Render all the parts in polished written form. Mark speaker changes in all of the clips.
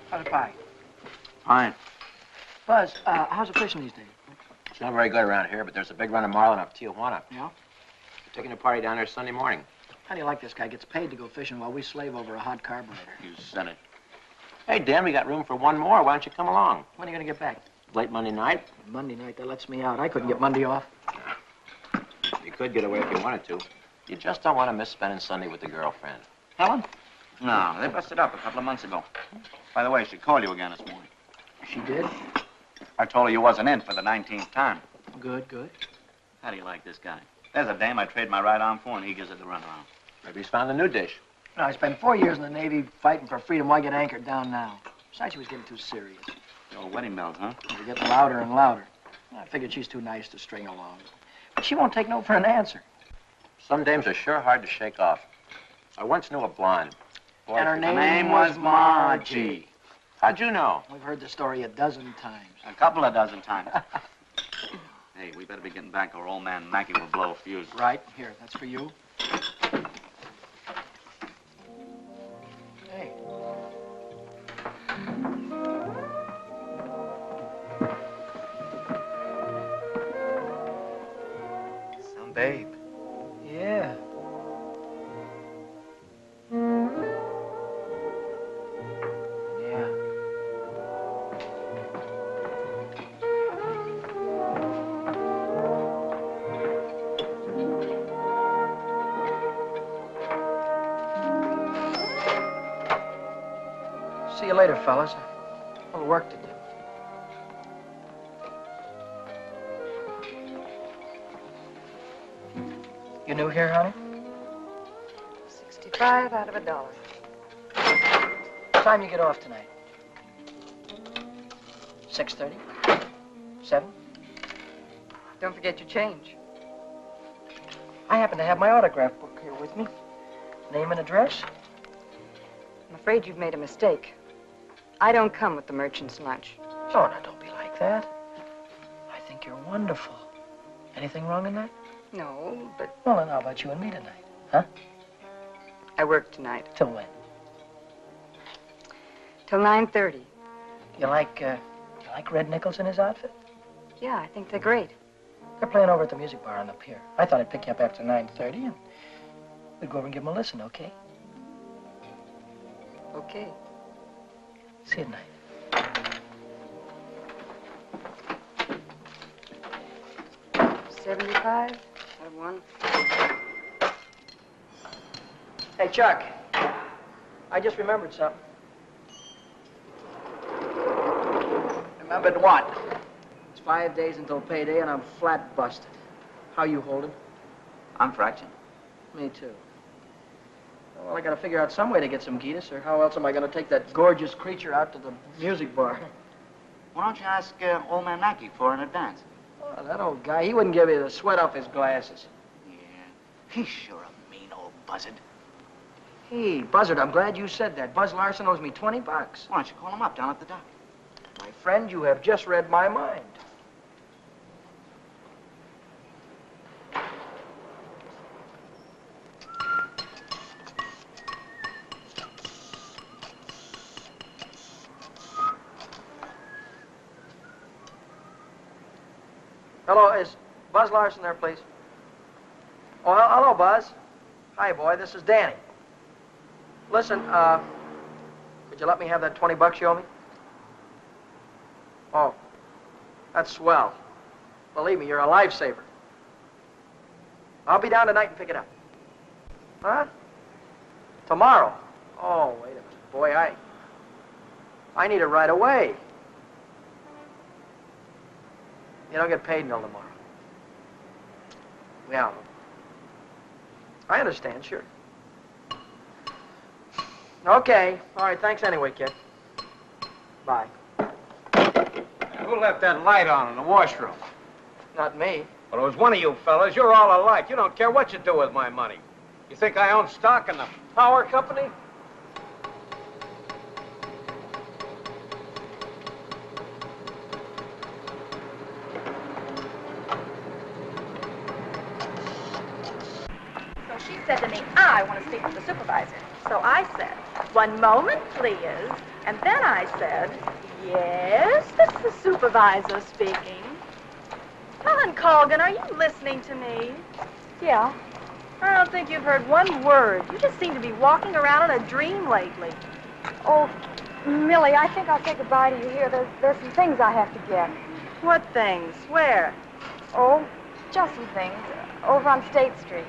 Speaker 1: How's the pie?
Speaker 2: Fine.
Speaker 1: Buzz, how's the fishing these days?
Speaker 2: It's not very good around here, but there's a big run of marlin off Tijuana.
Speaker 1: Yeah?
Speaker 2: We're taking a party down there Sunday morning.
Speaker 1: How do you like this guy? Gets paid to go fishing while we slave over a hot carburetor.
Speaker 2: You said it. Hey, Dan, we got room for one more. Why don't you come along?
Speaker 1: When are you going to get back?
Speaker 2: Late Monday night.
Speaker 1: Monday night, that lets me out. I couldn't get Monday off.
Speaker 2: You could get away if you wanted to. You just don't want to miss spending Sunday with the girlfriend.
Speaker 1: Helen?
Speaker 3: No, they busted up a couple of months ago. By the way, she called you again this morning.
Speaker 1: She did?
Speaker 3: I told her you wasn't in for the 19th time.
Speaker 1: Good, good.
Speaker 3: How do you like this guy? There's a dame I trade my right arm for, and he gives it the runaround.
Speaker 2: Maybe he's found a new dish.
Speaker 1: No, I spent 4 years in the Navy fighting for freedom. Why get anchored down now? Besides, she was getting too serious.
Speaker 3: The old wedding bells, huh?
Speaker 1: They were getting louder and louder. I figured she's too nice to string along. But she won't take no for an answer.
Speaker 2: Some dames are sure hard to shake off. I once knew a blonde.
Speaker 1: Boy, and her name was Margie.
Speaker 2: How'd you know?
Speaker 1: We've heard the story a dozen times.
Speaker 3: A couple of dozen times. Hey, we better be getting back or old man Mackey will blow a fuse.
Speaker 1: Right. Here, that's for you. Hey.
Speaker 3: Some babe.
Speaker 1: Yeah. See you later, fellas. A little work to do. You new here, honey?
Speaker 4: 65 out of $1.
Speaker 1: What time you get off tonight? 6:30? 7?
Speaker 4: Don't forget your change.
Speaker 1: I happen to have my autograph book here with me. Name and address?
Speaker 4: I'm afraid you've made a mistake. I don't come with the merchant's lunch.
Speaker 1: Oh, now, don't be like that. I think you're wonderful. Anything wrong in that?
Speaker 4: No, but
Speaker 1: Well, then how about you and me tonight? Huh?
Speaker 4: I work tonight.
Speaker 1: Till when?
Speaker 4: Till 9:30.
Speaker 1: You like Red Nichols in his outfit?
Speaker 4: Yeah, I think they're great.
Speaker 1: They're playing over at the music bar on the pier. I thought I'd pick you up after 9:30 and we'd go over and give them a listen, okay?
Speaker 4: Okay.
Speaker 1: See you tonight.
Speaker 4: 75 out of 1.
Speaker 1: Hey, Chuck. I just remembered something.
Speaker 3: Remembered what?
Speaker 1: It's 5 days until payday and I'm flat busted. How you holding?
Speaker 3: I'm fractioned.
Speaker 1: Me too. Well, I gotta figure out some way to get some Gitas, or how else am I gonna take that gorgeous creature out to the music bar?
Speaker 3: Why don't you ask old man Mackey for an advance?
Speaker 1: Oh, that old guy, he wouldn't give you the sweat off his glasses.
Speaker 3: Yeah, he's sure a mean old buzzard.
Speaker 1: Hey, Buzzard, I'm glad you said that. Buzz Larson owes me $20.
Speaker 3: Why don't you call him up down at the dock?
Speaker 1: My friend, you have just read my mind. Hello, is Buzz Larson there, please? Oh, hello, Buzz. Hi, boy, this is Danny. Listen, could you let me have that $20 you owe me? Oh, that's swell. Believe me, you're a lifesaver. I'll be down tonight and pick it up. Huh? Tomorrow? Oh, wait a minute. Boy, I need it right away. You don't get paid until tomorrow. Yeah. I understand, sure. Okay. All right, thanks anyway, kid. Bye.
Speaker 5: Who left that light on in the washroom?
Speaker 1: Not me.
Speaker 5: Well, it was one of you fellas. You're all alike. You don't care what you do with my money. You think I own stock in the power company?
Speaker 6: So she said to me, I want to speak with the supervisor. So I said, 1 moment, please. And then I said, yes, this is the supervisor speaking. Helen Colgan, are you listening to me?
Speaker 4: Yeah.
Speaker 6: I don't think you've heard one word. You just seem to be walking around in a dream lately.
Speaker 4: Oh, Millie, I think I'll say goodbye to you here. There's some things I have to get.
Speaker 6: What things? Where?
Speaker 4: Oh, just some things. Over on State Street.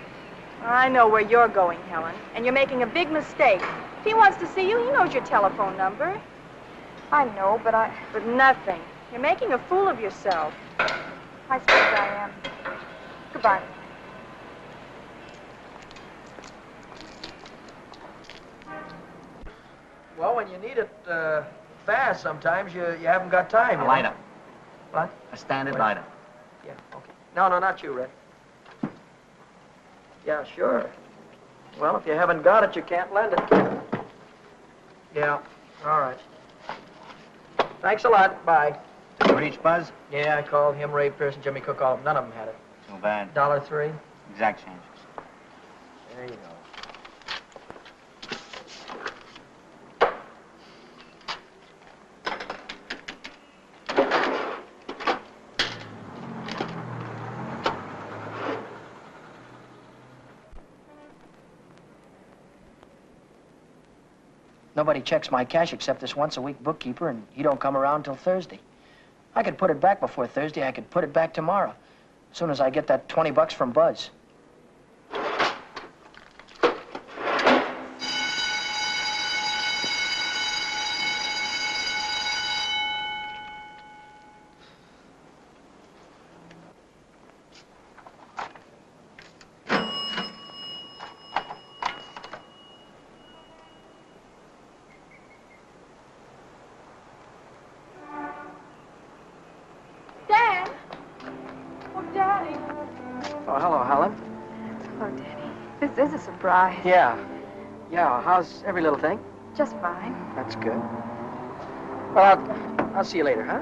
Speaker 6: I know where you're going, Helen, and you're making a big mistake. If he wants to see you, he knows your telephone number.
Speaker 4: I know, but
Speaker 6: But nothing. You're making a fool of yourself.
Speaker 4: I suppose I am. Goodbye.
Speaker 1: Well, when you need it fast, sometimes you haven't got time.
Speaker 3: A
Speaker 1: you
Speaker 3: lighter.
Speaker 1: know? What?
Speaker 3: A standard
Speaker 1: Wait.
Speaker 3: lighter.
Speaker 1: Yeah, okay. No, not you, Red. Yeah, sure. Well, if you haven't got it, you can't lend it, can you? Yeah, all right. Thanks a lot. Bye.
Speaker 3: You reach Buzz?
Speaker 1: Yeah, I called him, Ray Pearson, Jimmy Cook, all of them. None of them had it.
Speaker 3: Too bad.
Speaker 1: $1.03.
Speaker 3: Exact change.
Speaker 1: There you go. Nobody checks my cash except this once-a-week bookkeeper, and he don't come around till Thursday. I could put it back before Thursday. I could put it back tomorrow, as soon as I get that 20 bucks from Buzz.
Speaker 4: Dad! Oh, Daddy.
Speaker 1: Oh, hello, Helen.
Speaker 4: Oh, Daddy. This is a surprise.
Speaker 1: Yeah. Yeah, how's every little thing?
Speaker 4: Just fine.
Speaker 1: That's good. Well, I'll see you later, huh?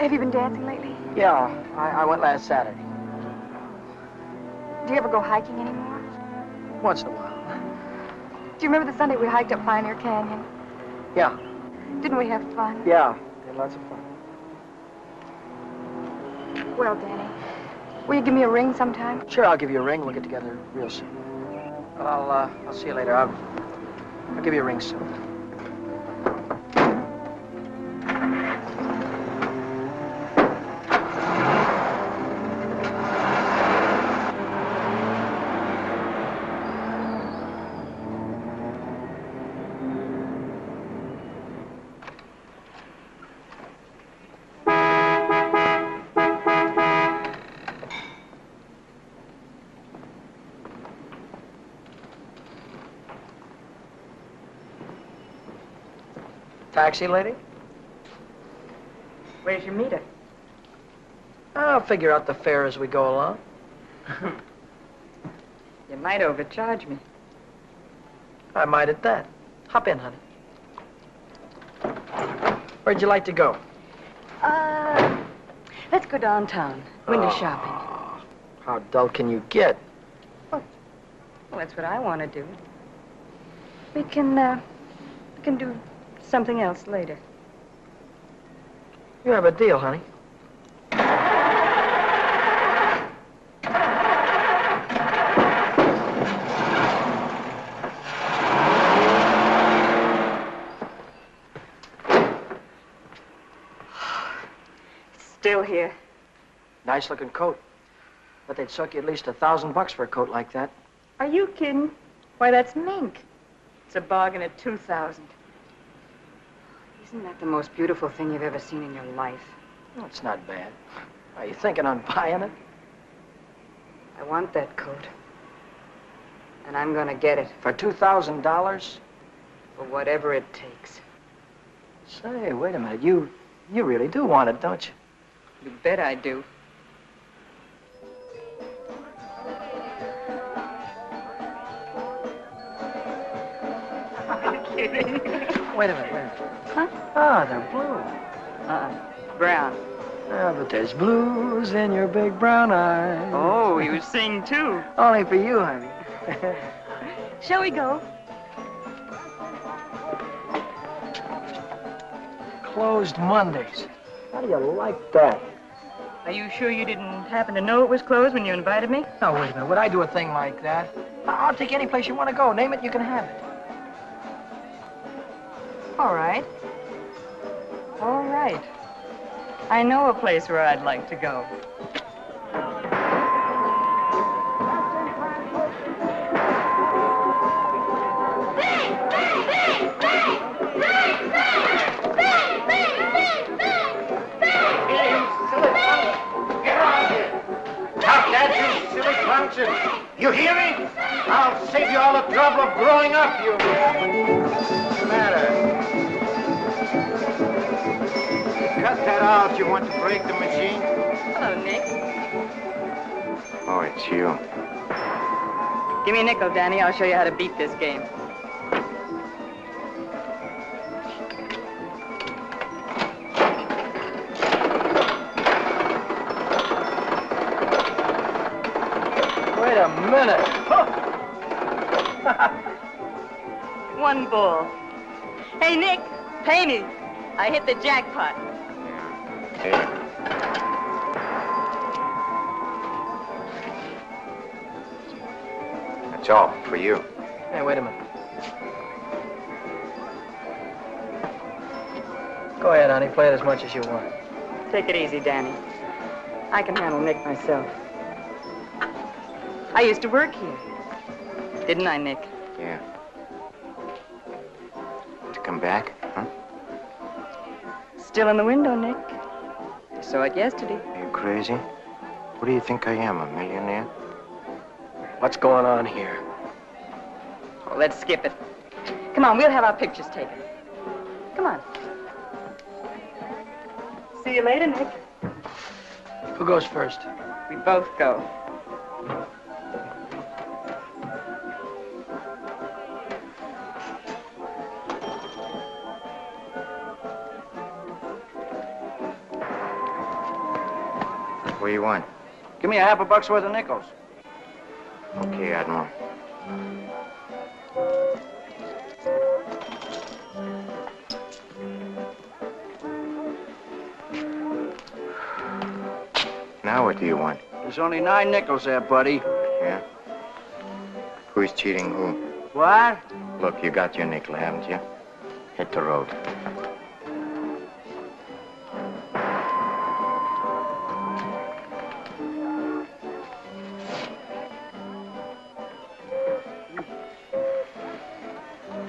Speaker 4: Have you been dancing lately?
Speaker 1: Yeah, I went last Saturday.
Speaker 4: Do you ever go hiking anymore?
Speaker 1: Once in a while.
Speaker 4: Do you remember the Sunday we hiked up Pioneer Canyon?
Speaker 1: Yeah.
Speaker 4: Didn't we have fun?
Speaker 1: Yeah. Had lots of fun.
Speaker 4: Well, Danny, will you give me a ring sometime?
Speaker 1: Sure, I'll give you a ring. We'll get together real soon. Well, I'll see you later. I'll give you a ring soon. Taxi lady?
Speaker 6: Where's your meter?
Speaker 1: I'll figure out the fare as we go along.
Speaker 4: You might overcharge me.
Speaker 1: I might at that. Hop in, honey. Where'd you like to go?
Speaker 4: Let's go downtown. Window
Speaker 1: Oh.
Speaker 4: shopping.
Speaker 1: How dull can you get?
Speaker 4: Well, that's what I want to do. We can do something else later.
Speaker 1: You have a deal, honey.
Speaker 4: Still here.
Speaker 1: Nice looking coat. But they'd suck you at least $1,000 for a coat like that.
Speaker 6: Are you kidding? Why, that's mink. It's a bargain at $2,000.
Speaker 4: Isn't that the most beautiful thing you've ever seen in your life?
Speaker 1: Well, it's not bad. Are you thinking on buying it?
Speaker 4: I want that coat. And I'm gonna get it
Speaker 1: For $2,000?
Speaker 4: for whatever it takes.
Speaker 1: Say, wait a minute. You really do want it, don't you?
Speaker 4: You bet I do.
Speaker 1: Wait a minute.
Speaker 4: Huh?
Speaker 1: Ah, they're blue.
Speaker 4: Brown.
Speaker 1: Ah, but there's blues in your big brown eyes.
Speaker 4: Oh, you sing too.
Speaker 1: Only for you, honey.
Speaker 4: Shall we go?
Speaker 1: closed Mondays. How do you like that?
Speaker 4: Are you sure you didn't happen to know it was closed when you invited me?
Speaker 1: No, wait a minute. Would I do a thing like that? I'll take any place you want to go. Name it, you can have it.
Speaker 4: All right. All right. I know a place where I'd like to go.
Speaker 5: You hear me? I'll save you all the trouble of growing up, you... What's the matter? Cut that out. You want to break the machine?
Speaker 4: Hello, Nick.
Speaker 5: Oh, it's you.
Speaker 4: Give me a nickel, Danny. I'll show you how to beat this game.
Speaker 1: Wait a minute.
Speaker 4: One bull. Hey, Nick, pay me. I hit the jackpot.
Speaker 5: Hey. That's all for you.
Speaker 1: Hey, wait a minute. Go ahead, honey. Play it as much as you want.
Speaker 4: Take it easy, Danny. I can handle Nick myself. I used to work here. Didn't I, Nick?
Speaker 5: Yeah. To come back, huh?
Speaker 4: Still in the window, Nick. I saw it yesterday.
Speaker 5: Are you crazy? What do you think I am, a millionaire?
Speaker 1: What's going on here?
Speaker 4: Oh, let's skip it. Come on, we'll have our pictures taken. Come on. See you later, Nick.
Speaker 1: Who goes first?
Speaker 4: We both go.
Speaker 5: What do you want?
Speaker 1: Give me $50 worth of nickels.
Speaker 5: Okay, Admiral. Now what do you want?
Speaker 1: There's only 9 nickels there, buddy.
Speaker 5: Yeah? Who's cheating who?
Speaker 1: What?
Speaker 5: Look, you got your nickel, haven't you? Hit the road.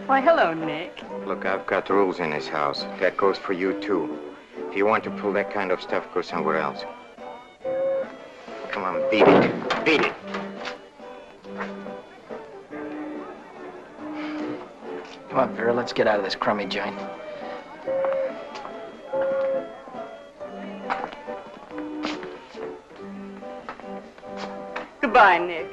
Speaker 4: Why, hello, Nick.
Speaker 5: Look, I've got rules in this house. That goes for you, too. If you want to pull that kind of stuff, go somewhere else. Come on, beat it. Beat it.
Speaker 1: Come on, Vera, let's get out of this crummy joint.
Speaker 4: Goodbye, Nick.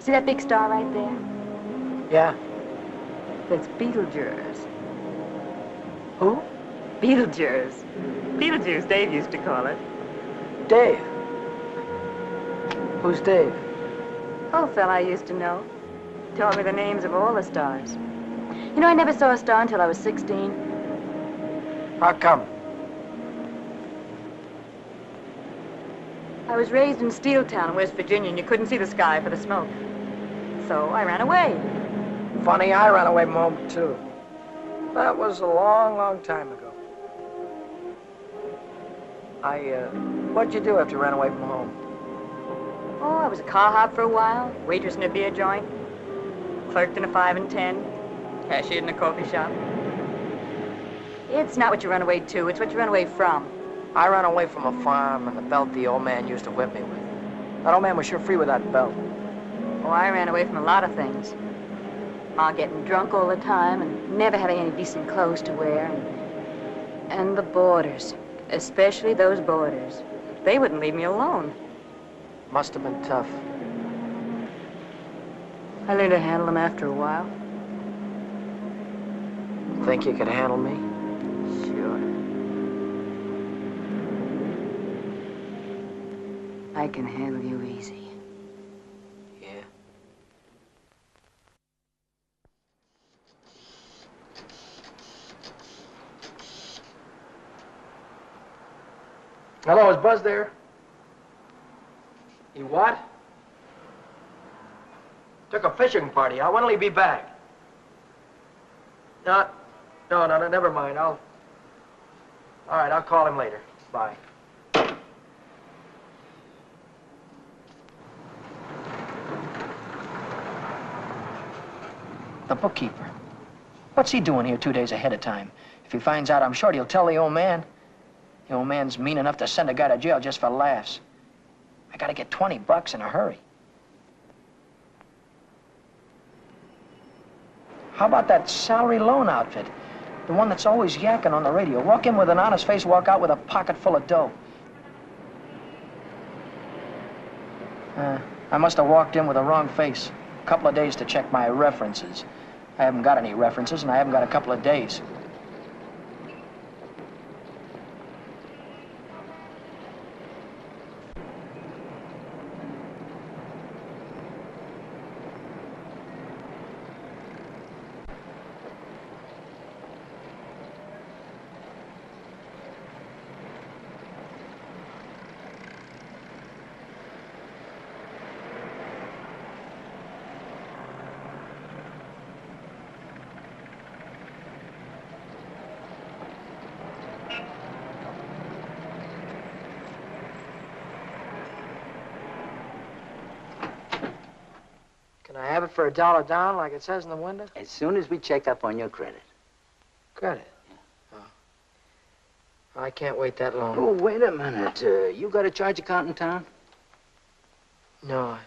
Speaker 4: See that big star right there?
Speaker 1: Yeah?
Speaker 4: That's Beetlejuice.
Speaker 1: Who?
Speaker 4: Beetlejuice. Beetlejuice, Dave used to call it.
Speaker 1: Dave. Who's Dave?
Speaker 4: Old fella I used to know. Taught me the names of all the stars. You know, I never saw a star until I was 16.
Speaker 1: How come?
Speaker 4: I was raised in Steeltown in West Virginia, and you couldn't see the sky for the smoke. So I ran away.
Speaker 1: Funny, I ran away from home, too. That was a long, long time ago. What'd you do after you ran away from home?
Speaker 4: Oh, I was a car hop for a while, waitress in a beer joint, clerked in a 5 and 10, cashiered in a coffee shop. It's not what you run away to, it's what you run away from.
Speaker 1: I ran away from a farm and the belt the old man used to whip me with. That old man was sure free with that belt.
Speaker 4: Oh, I ran away from a lot of things. Ma getting drunk all the time and never having any decent clothes to wear. And the boarders, especially those boarders. They wouldn't leave me alone.
Speaker 1: Must have been tough.
Speaker 4: I learned to handle them after a while.
Speaker 1: Think you could handle me?
Speaker 4: Sure. I can handle you easy.
Speaker 1: Yeah. Hello, is Buzz there? You what? Took a fishing party out. When'll he be back? No, never mind. All right, I'll call him later. Bye. The bookkeeper. What's he doing here 2 days ahead of time? If he finds out, I'm sure he'll tell the old man. The old man's mean enough to send a guy to jail just for laughs. I gotta get $20 in a hurry. How about that salary loan outfit? The one that's always yakking on the radio. Walk in with an honest face, walk out with a pocket full of dough. I must have walked in with the wrong face. A couple of days to check my references. I haven't got any references, and I haven't got a couple of days. Can I have it for $1 down, like it says in the window?
Speaker 7: As soon as we check up on your credit.
Speaker 1: Credit? Oh. I can't wait that long.
Speaker 7: Oh, wait a minute. You got a charge account in town?
Speaker 1: No,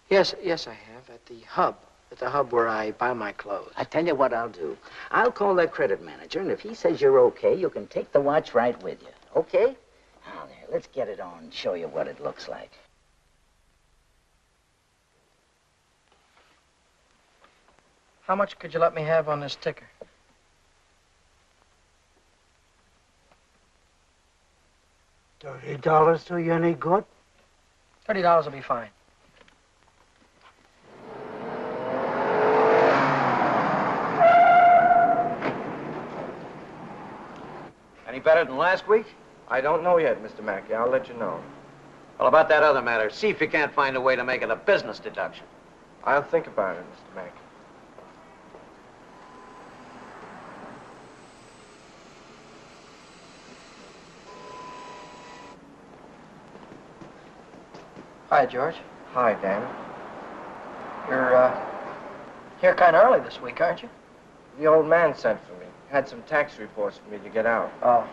Speaker 1: Yes, I have, at the hub. At the hub where I buy my clothes.
Speaker 7: I tell you what I'll do. I'll call that credit manager, and if he says you're okay, you can take the watch right with you. Okay? Now, there, let's get it on and show you what it looks like.
Speaker 1: How much could you let me have on this ticker?
Speaker 8: $30 do you any good?
Speaker 1: $30 will be fine.
Speaker 2: Any better than last week?
Speaker 5: I don't know yet, Mr. Mackey. I'll let you know.
Speaker 2: Well, about that other matter, see if you can't find a way to make it a business deduction.
Speaker 5: I'll think about it, Mr. Mackey.
Speaker 1: Hi, George.
Speaker 5: Hi, Dan.
Speaker 1: You're here kind of early this week, aren't you?
Speaker 5: The old man sent for me. Had some tax reports for me to get out.
Speaker 1: Oh.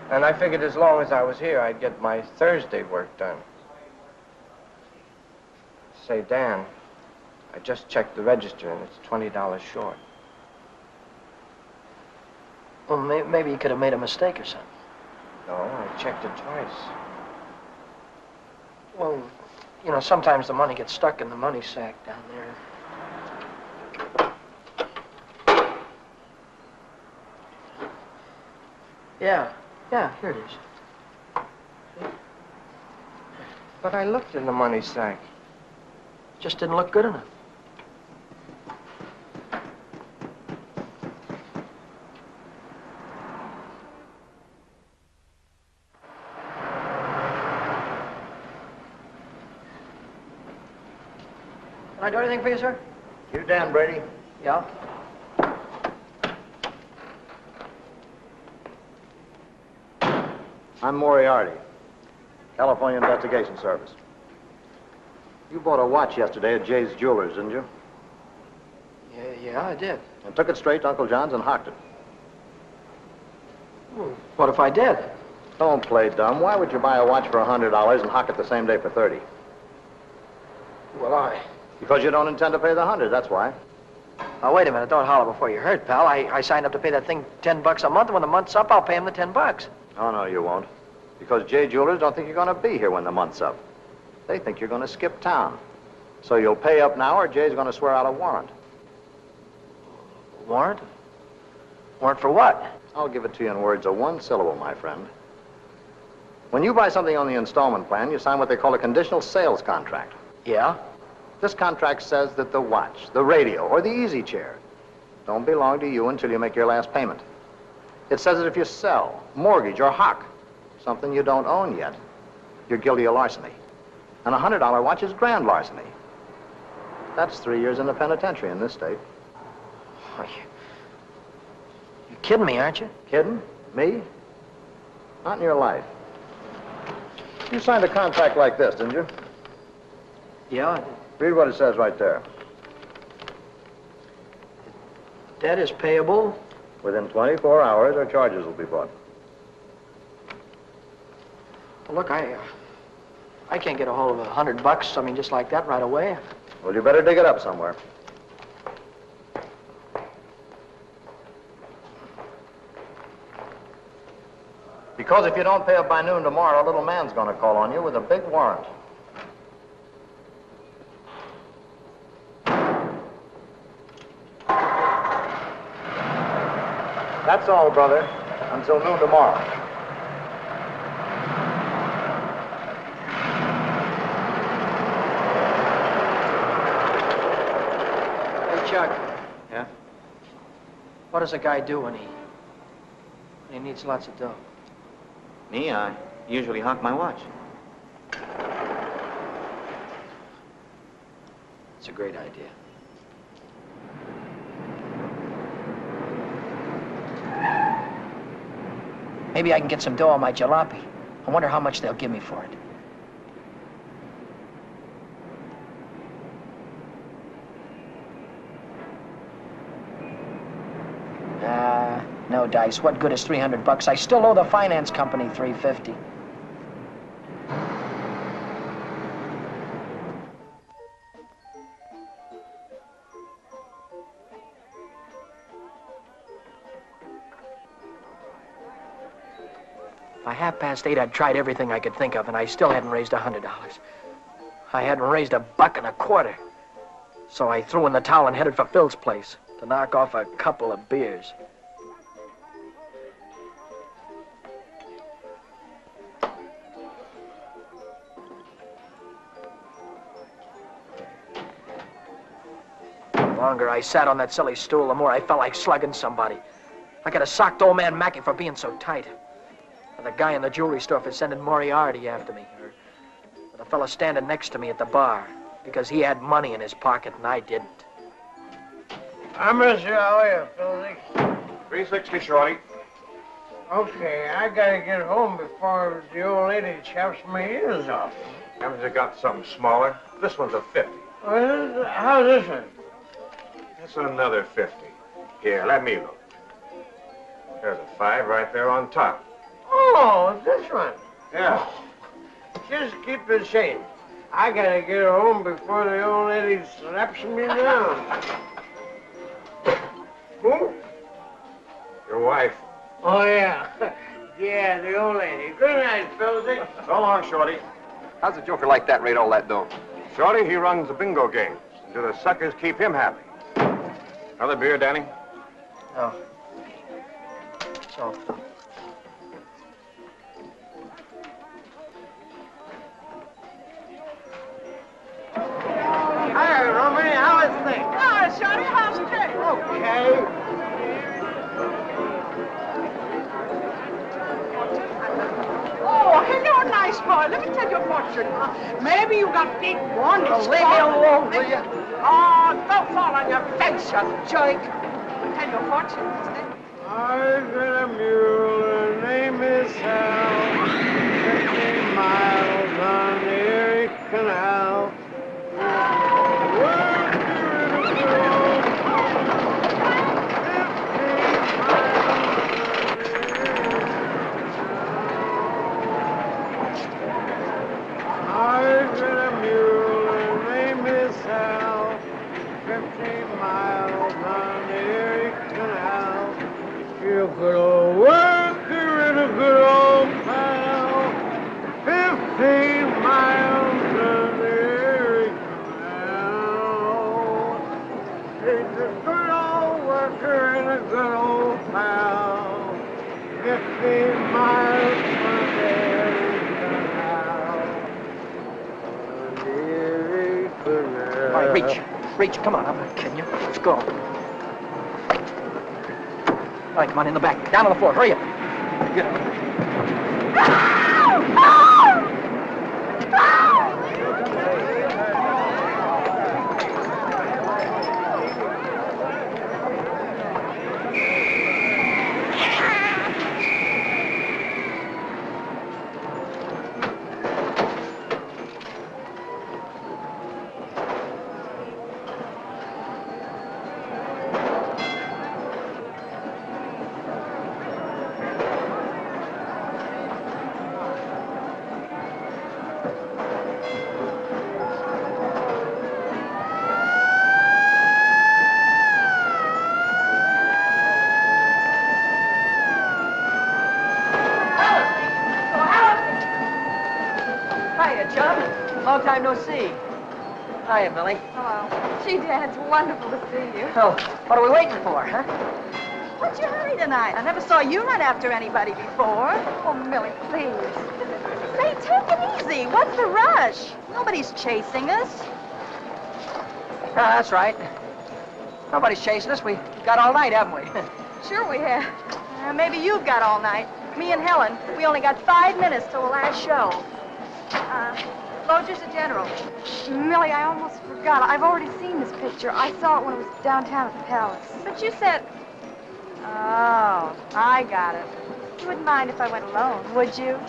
Speaker 5: And I figured as long as I was here, I'd get my Thursday work done. Say, Dan, I just checked the register and it's $20 short.
Speaker 1: Well, maybe you could have made a mistake or something.
Speaker 5: No, I checked it twice.
Speaker 1: Well, you know, sometimes the money gets stuck in the money sack down there. Yeah, here it is. See?
Speaker 5: But I looked in the money sack.
Speaker 1: Just didn't look good enough. Can I do anything for you, sir?
Speaker 7: You Dan Brady?
Speaker 1: Yeah.
Speaker 9: I'm Moriarty, California Investigation Service. You bought a watch yesterday at Jay's Jewelers, didn't you?
Speaker 1: Yeah, I did.
Speaker 9: And took it straight to Uncle John's and hocked it.
Speaker 1: Well, what if I did?
Speaker 9: Don't play dumb. Why would you buy a watch for $100 and hock it the same day for $30?
Speaker 1: Well,
Speaker 9: Because you don't intend to pay the 100, that's why.
Speaker 1: Oh, wait a minute. Don't holler before you hurt, pal. I signed up to pay that thing $10 a month, and when the month's up, I'll pay him the $10.
Speaker 9: Oh, no, you won't. Because J Jewelers don't think you're going to be here when the month's up. They think you're going to skip town. So you'll pay up now, or Jay's going to swear out a warrant.
Speaker 1: Warrant? Warrant for what?
Speaker 9: I'll give it to you in words of one syllable, my friend. When you buy something on the installment plan, you sign what they call a conditional sales contract.
Speaker 1: Yeah?
Speaker 9: This contract says that the watch, the radio, or the easy chair don't belong to you until you make your last payment. It says that if you sell, mortgage, or hock something you don't own yet, you're guilty of larceny. And a $100 watch is grand larceny. That's 3 years in the penitentiary in this state.
Speaker 1: Oh, you're kidding me, aren't you?
Speaker 9: Kidding? Me? Not in your life. You signed a contract like this, didn't you?
Speaker 1: Yeah, I did.
Speaker 9: Read what it says right there.
Speaker 1: Debt is payable.
Speaker 9: Within 24 hours, or charges will be brought.
Speaker 1: Well, look, I can't get a hold of $100, I mean, just like that right away.
Speaker 9: Well, you better dig it up somewhere. Because if you don't pay up by noon tomorrow, a little man's going to call on you with a big warrant. That's all, brother. Until noon tomorrow.
Speaker 1: Hey, Chuck,
Speaker 3: Yeah?
Speaker 1: what does a guy do when he needs lots of dough?
Speaker 3: Me? I usually hock my watch.
Speaker 1: It's a great idea. Maybe I can get some dough on my jalopy. I wonder how much they'll give me for it. No dice. What good is $300? I still owe the finance company $350. By 8:30, I'd tried everything I could think of, and I still hadn't raised $100. I hadn't raised $1.25. So I threw in the towel and headed for Phil's place to knock off a couple of beers. The longer I sat on that silly stool, the more I felt like slugging somebody. I could have socked old man Mackey for being so tight. Or the guy in the jewelry store for sending Moriarty after me. Or the fellow standing next to me at the bar because he had money in his pocket and I didn't.
Speaker 8: I miss you. How are you, Philly?
Speaker 10: 360, Shorty.
Speaker 8: Okay, I gotta get home before the old lady chops my ears off.
Speaker 10: Haven't you got something smaller? This one's a 50.
Speaker 8: How's this one?
Speaker 10: That's another 50. Here, let me look. There's a 5 right there on top.
Speaker 8: Oh, this one.
Speaker 10: Yeah.
Speaker 8: Just keep the change. I gotta get home before the old lady slaps me down. Who?
Speaker 10: Your wife.
Speaker 8: Oh, yeah. Yeah, the old lady. Good night, Philly.
Speaker 10: So long, Shorty. How's a joker like that rate all that dough? Shorty, he runs the bingo games. Do the suckers keep him happy? Another beer, Danny?
Speaker 1: Oh. So.
Speaker 8: Hi, Rooney. How is things?
Speaker 6: Hi, Shorty. How's it?
Speaker 8: Okay.
Speaker 6: Oh, hello, nice boy. Let me tell you a fortune. Maybe you got big one. Leave me alone, will you? Oh, don't fall on your face, you jerk. Tell you a fortune instead.
Speaker 8: I've got a mule. Her name is Hal. 50 miles on the Erie Canal. I've got a mule. Her name is eerie canal.
Speaker 1: All right, reach. Reach, come on, I'm not kidding you. Let's go. All right, come on, in the back. Down on the floor, hurry up. Get up. Hiya, chum. Long time no see. Hiya, Millie.
Speaker 11: Hello. Gee, Dan, it's wonderful to see you.
Speaker 1: So, what are we waiting for, huh?
Speaker 11: What's your hurry tonight? I never saw you run after anybody before. Oh, Millie, please. Say, take it easy. What's the rush? Nobody's chasing us.
Speaker 1: Ah, that's right. Nobody's chasing us. We've got all night, haven't we?
Speaker 11: Sure we have. Maybe you've got all night. Me and Helen, we only got 5 minutes till the last show. Lodger's a general.
Speaker 12: Millie, I almost forgot. I've already seen this picture. I saw it when it was downtown at the Palace.
Speaker 11: But you said... Oh, I got it. You wouldn't mind if I went alone, would you?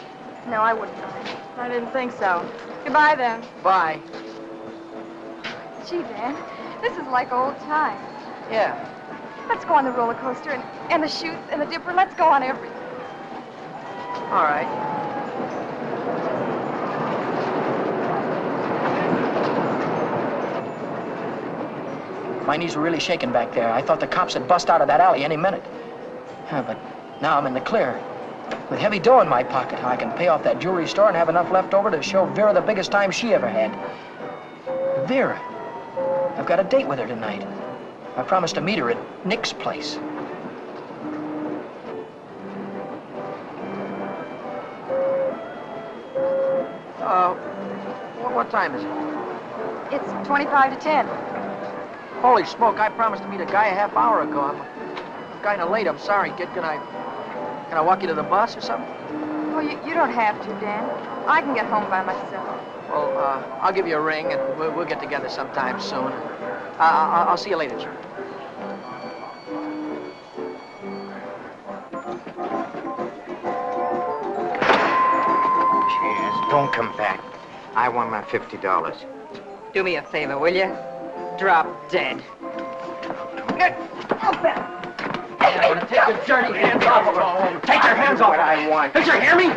Speaker 12: No, I wouldn't mind.
Speaker 11: I didn't think so. Goodbye, then.
Speaker 1: Bye.
Speaker 12: Gee, Dan, this is like old times.
Speaker 1: Yeah.
Speaker 12: Let's go on the roller coaster and the chutes and the dipper. Let's go on everything.
Speaker 1: All right. My knees were really shaking back there. I thought the cops had bust out of that alley any minute. But now I'm in the clear. With heavy dough in my pocket, I can pay off that jewelry store and have enough left over to show Vera the biggest time she ever had. Vera. I've got a date with her tonight. I promised to meet her at Nick's place. What time is it?
Speaker 12: It's 25 to 10.
Speaker 1: Holy smoke, I promised to meet a guy a half hour ago. I'm kind of late. I'm sorry, kid. Can I walk you to the bus or something?
Speaker 12: Well, you don't have to, Dan. I can get home by myself.
Speaker 1: Well, I'll give you a ring, and we'll get together sometime soon. I'll see you later, sir.
Speaker 5: Cheers. Don't come back. I want my $50.
Speaker 6: Do me a favor, will you? Drop dead.
Speaker 1: Take your dirty hands off of her. Take your hands off.
Speaker 5: What I want.
Speaker 1: Did you hear me?
Speaker 5: I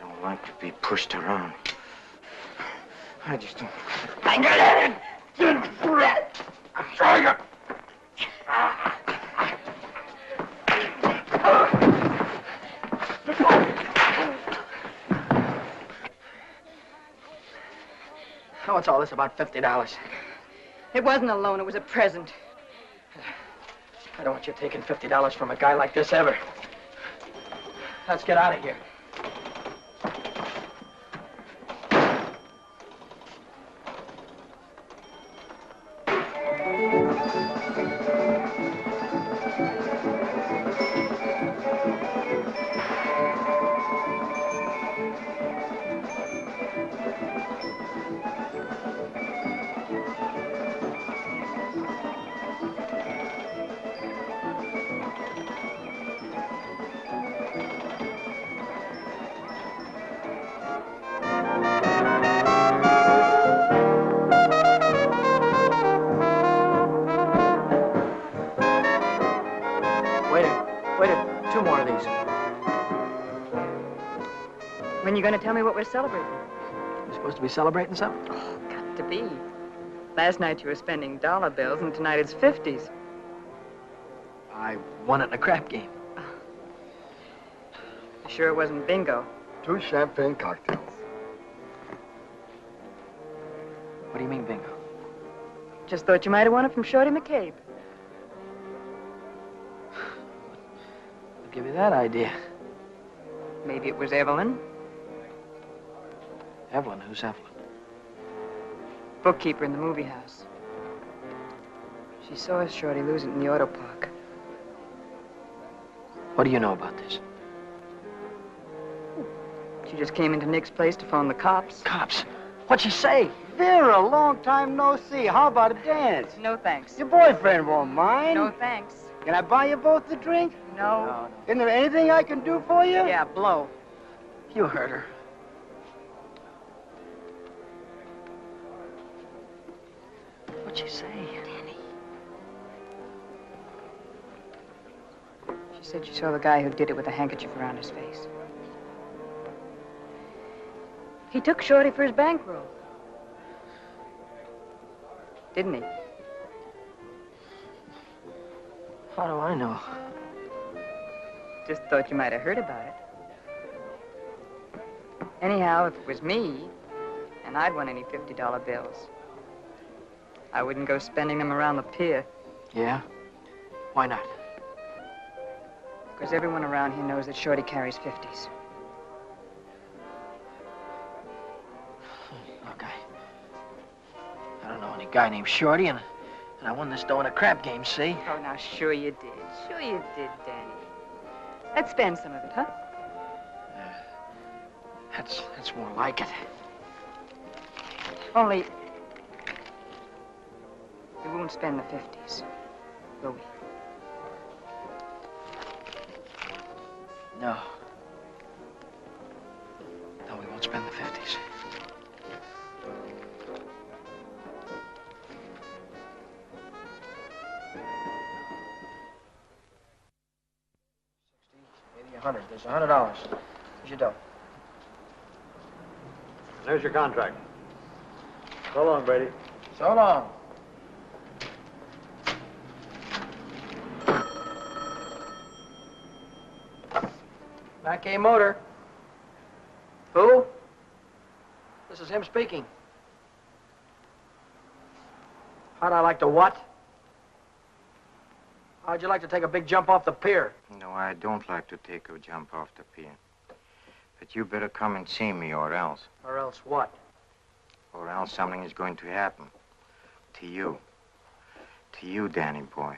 Speaker 5: don't like to be pushed around. I just don't.
Speaker 1: What's all this about $50?
Speaker 11: It wasn't a loan, it was a present.
Speaker 1: I don't want you taking $50 from a guy like this ever. Let's get out of here. Two more of these.
Speaker 11: When you going to tell me what we're celebrating?
Speaker 1: You supposed to be celebrating something?
Speaker 11: Oh, got to be. Last night you were spending dollar bills, and tonight it's 50s.
Speaker 1: I won it in a crap game.
Speaker 11: You sure it wasn't bingo?
Speaker 8: 2 champagne cocktails.
Speaker 1: What do you mean, bingo?
Speaker 11: Just thought you might have won it from Shorty McCabe.
Speaker 1: I'll give you that idea.
Speaker 11: Maybe it was Evelyn.
Speaker 1: Evelyn? Who's Evelyn?
Speaker 4: Bookkeeper in the movie house. She saw Shorty lose it in the auto park.
Speaker 1: What do you know about this?
Speaker 4: She just came into Nick's place to phone the cops.
Speaker 1: Cops? What'd she say?
Speaker 8: Vera, long time no see. How about a dance?
Speaker 4: No thanks.
Speaker 8: Your boyfriend won't mind.
Speaker 4: No thanks.
Speaker 8: Can I buy you both a drink?
Speaker 4: No.
Speaker 8: Isn't there anything I can do for you?
Speaker 4: Yeah, blow.
Speaker 1: You heard her. What'd she say?
Speaker 4: Danny. She said she saw the guy who did it with a handkerchief around his face. He took Shorty for his bankroll. Didn't he?
Speaker 1: How do I know?
Speaker 4: Just thought you might have heard about it. Anyhow, if it was me, and I'd won any $50 bills, I wouldn't go spending them around the pier.
Speaker 1: Yeah? Why not?
Speaker 4: Because everyone around here knows that Shorty carries 50s.
Speaker 1: Look, I don't know any guy named Shorty, and I won this dough in a crap game, see?
Speaker 4: Oh, now, sure you did. Sure you did, Danny. Let's spend some of it, huh?
Speaker 1: That's more like it.
Speaker 4: Only, we won't spend the 50s, will we?
Speaker 1: No. No, we won't spend the 50s. $100. There's $100. Here's your dough.
Speaker 9: There's your contract. So long, Brady.
Speaker 1: So long. Back A Motor. Who? This is him speaking. How'd I like to what? How'd you like to take a big jump off the pier?
Speaker 5: No, I don't like to take a jump off the pier. But you better come and see me, or else.
Speaker 1: Or else what?
Speaker 5: Or else something is going to happen. To you. To you, Danny boy.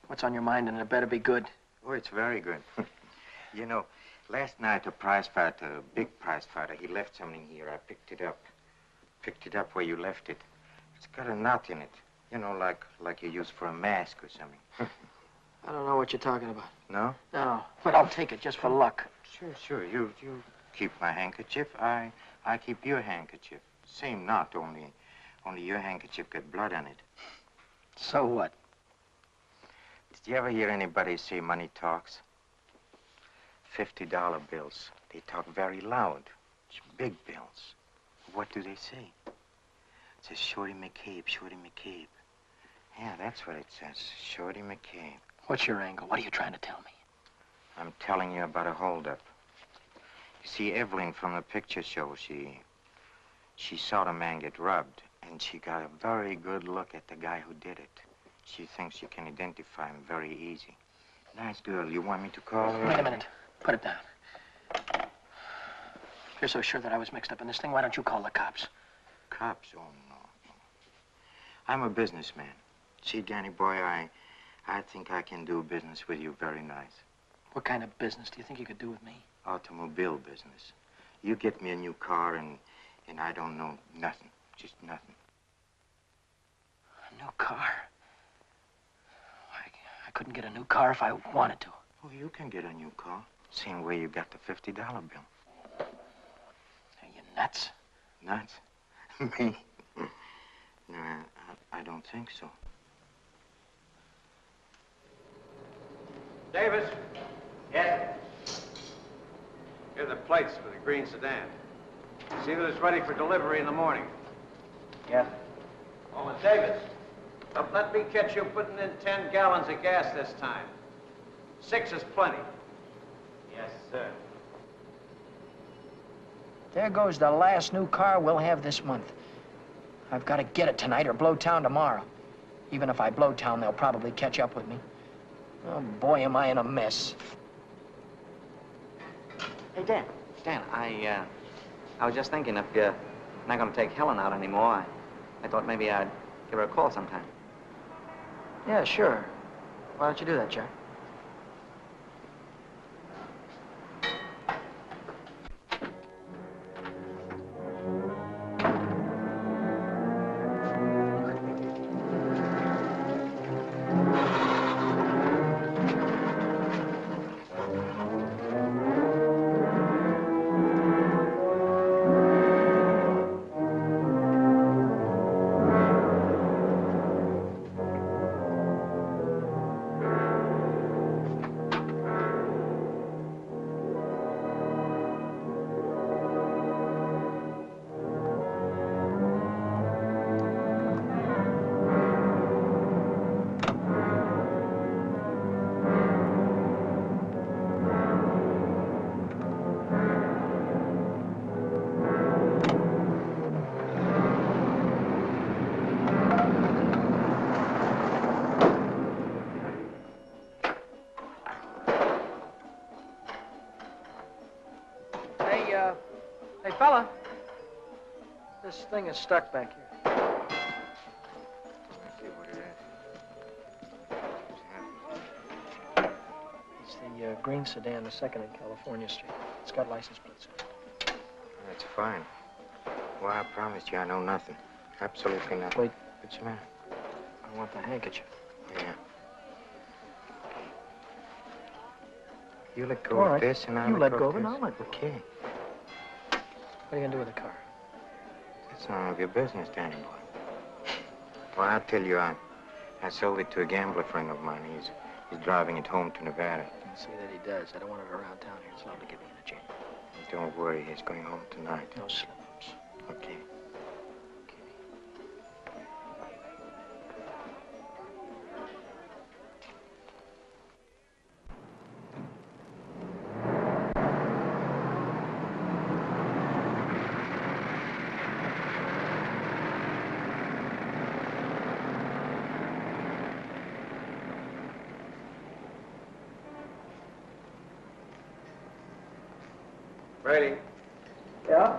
Speaker 1: What's on your mind, and it better be good.
Speaker 5: Oh, it's very good. You know, last night a prize fighter, a big prize fighter, he left something here. I picked it up. Picked it up where you left it. It's got a knot in it. You know, like you use for a mask or something.
Speaker 1: I don't know what you're talking about.
Speaker 5: No?
Speaker 1: No, but I'll take it just for luck.
Speaker 5: Sure. You keep my handkerchief. I keep your handkerchief. Same knot, only your handkerchief got blood on it.
Speaker 1: So what?
Speaker 5: Did you ever hear anybody say money talks? $50 bills. They talk very loud. It's big bills. What do they say? It says Shorty McCabe, Shorty McCabe. Yeah, that's what it says. Shorty McCabe.
Speaker 1: What's your angle? What are you trying to tell me?
Speaker 5: I'm telling you about a holdup. You see, Evelyn from the picture show, she saw the man get robbed, and she got a very good look at the guy who did it. She thinks you can identify him very easy. Nice girl. You want me to call her?
Speaker 1: Wait a minute. Put it down. If you're so sure that I was mixed up in this thing, why don't you call the cops?
Speaker 5: Cops? Oh, no. I'm a businessman. See, Danny boy, I think I can do business with you very nice.
Speaker 1: What kind of business do you think you could do with me?
Speaker 5: Automobile business. You get me a new car, and I don't know nothing. Just nothing.
Speaker 1: A new car? I couldn't get a new car if I wanted to.
Speaker 5: Oh, you can get a new car. Same way you got the $50 bill.
Speaker 1: Are you nuts?
Speaker 5: Nuts? Me? No, I don't think so.
Speaker 10: Davis,
Speaker 1: Yes?
Speaker 10: here are the plates for the green sedan. See that it's ready for delivery in the morning.
Speaker 1: Yeah.
Speaker 10: Oh, and Davis,
Speaker 13: But let me catch you putting in 10 gallons of gas this time. 6 is plenty.
Speaker 5: Yes, sir.
Speaker 1: There goes the last new car we'll have this month. I've got to get it tonight or blow town tomorrow. Even if I blow town, they'll probably catch up with me. Oh, boy, am I in a mess.
Speaker 3: Hey, Dan. Dan, I was just thinking if you're not going to take Helen out anymore, I thought maybe I'd give her a call sometime.
Speaker 1: Yeah, sure. Why don't you do that, Jack? Hey, fella. This thing is stuck back here.
Speaker 5: See what it is.
Speaker 1: It's the green sedan, the second in California Street. It's got license plates on it.
Speaker 5: That's fine. Well, I promised you I know nothing. Absolutely nothing.
Speaker 1: Wait.
Speaker 5: What's the matter?
Speaker 1: I want the handkerchief.
Speaker 5: Yeah. You let go
Speaker 1: All
Speaker 5: of
Speaker 1: right.
Speaker 5: this and I'll
Speaker 1: You let go
Speaker 5: of
Speaker 1: of it,
Speaker 5: this.
Speaker 1: I'll let go.
Speaker 5: Okay.
Speaker 1: What are you gonna do with the car?
Speaker 5: That's none of your business, Danny boy. Well, I'll tell you, I sold it to a gambler friend of mine. He's driving it home to Nevada.
Speaker 1: I'll see that he does. I don't want it around town here. It's liable to get me in a jam.
Speaker 5: Don't worry, he's going home tonight.
Speaker 1: No slip-ups.
Speaker 5: Okay.
Speaker 13: Brady.
Speaker 1: Yeah?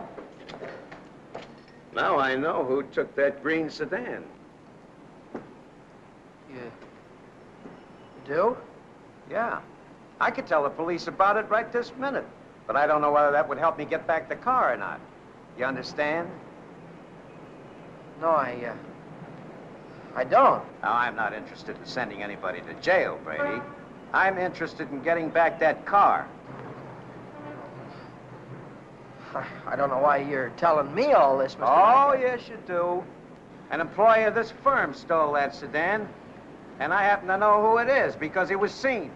Speaker 13: Now I know who took that green sedan.
Speaker 1: You do?
Speaker 13: Yeah. I could tell the police about it right this minute. But I don't know whether that would help me get back the car or not. You understand?
Speaker 1: No, I don't.
Speaker 13: Now, I'm not interested in sending anybody to jail, Brady. I'm interested in getting back that car.
Speaker 1: I don't know why you're telling me all this, Mr.
Speaker 13: Oh,
Speaker 1: Michael.
Speaker 13: yes, you do. An employee of this firm stole that sedan, and I happen to know who it is because he was seen.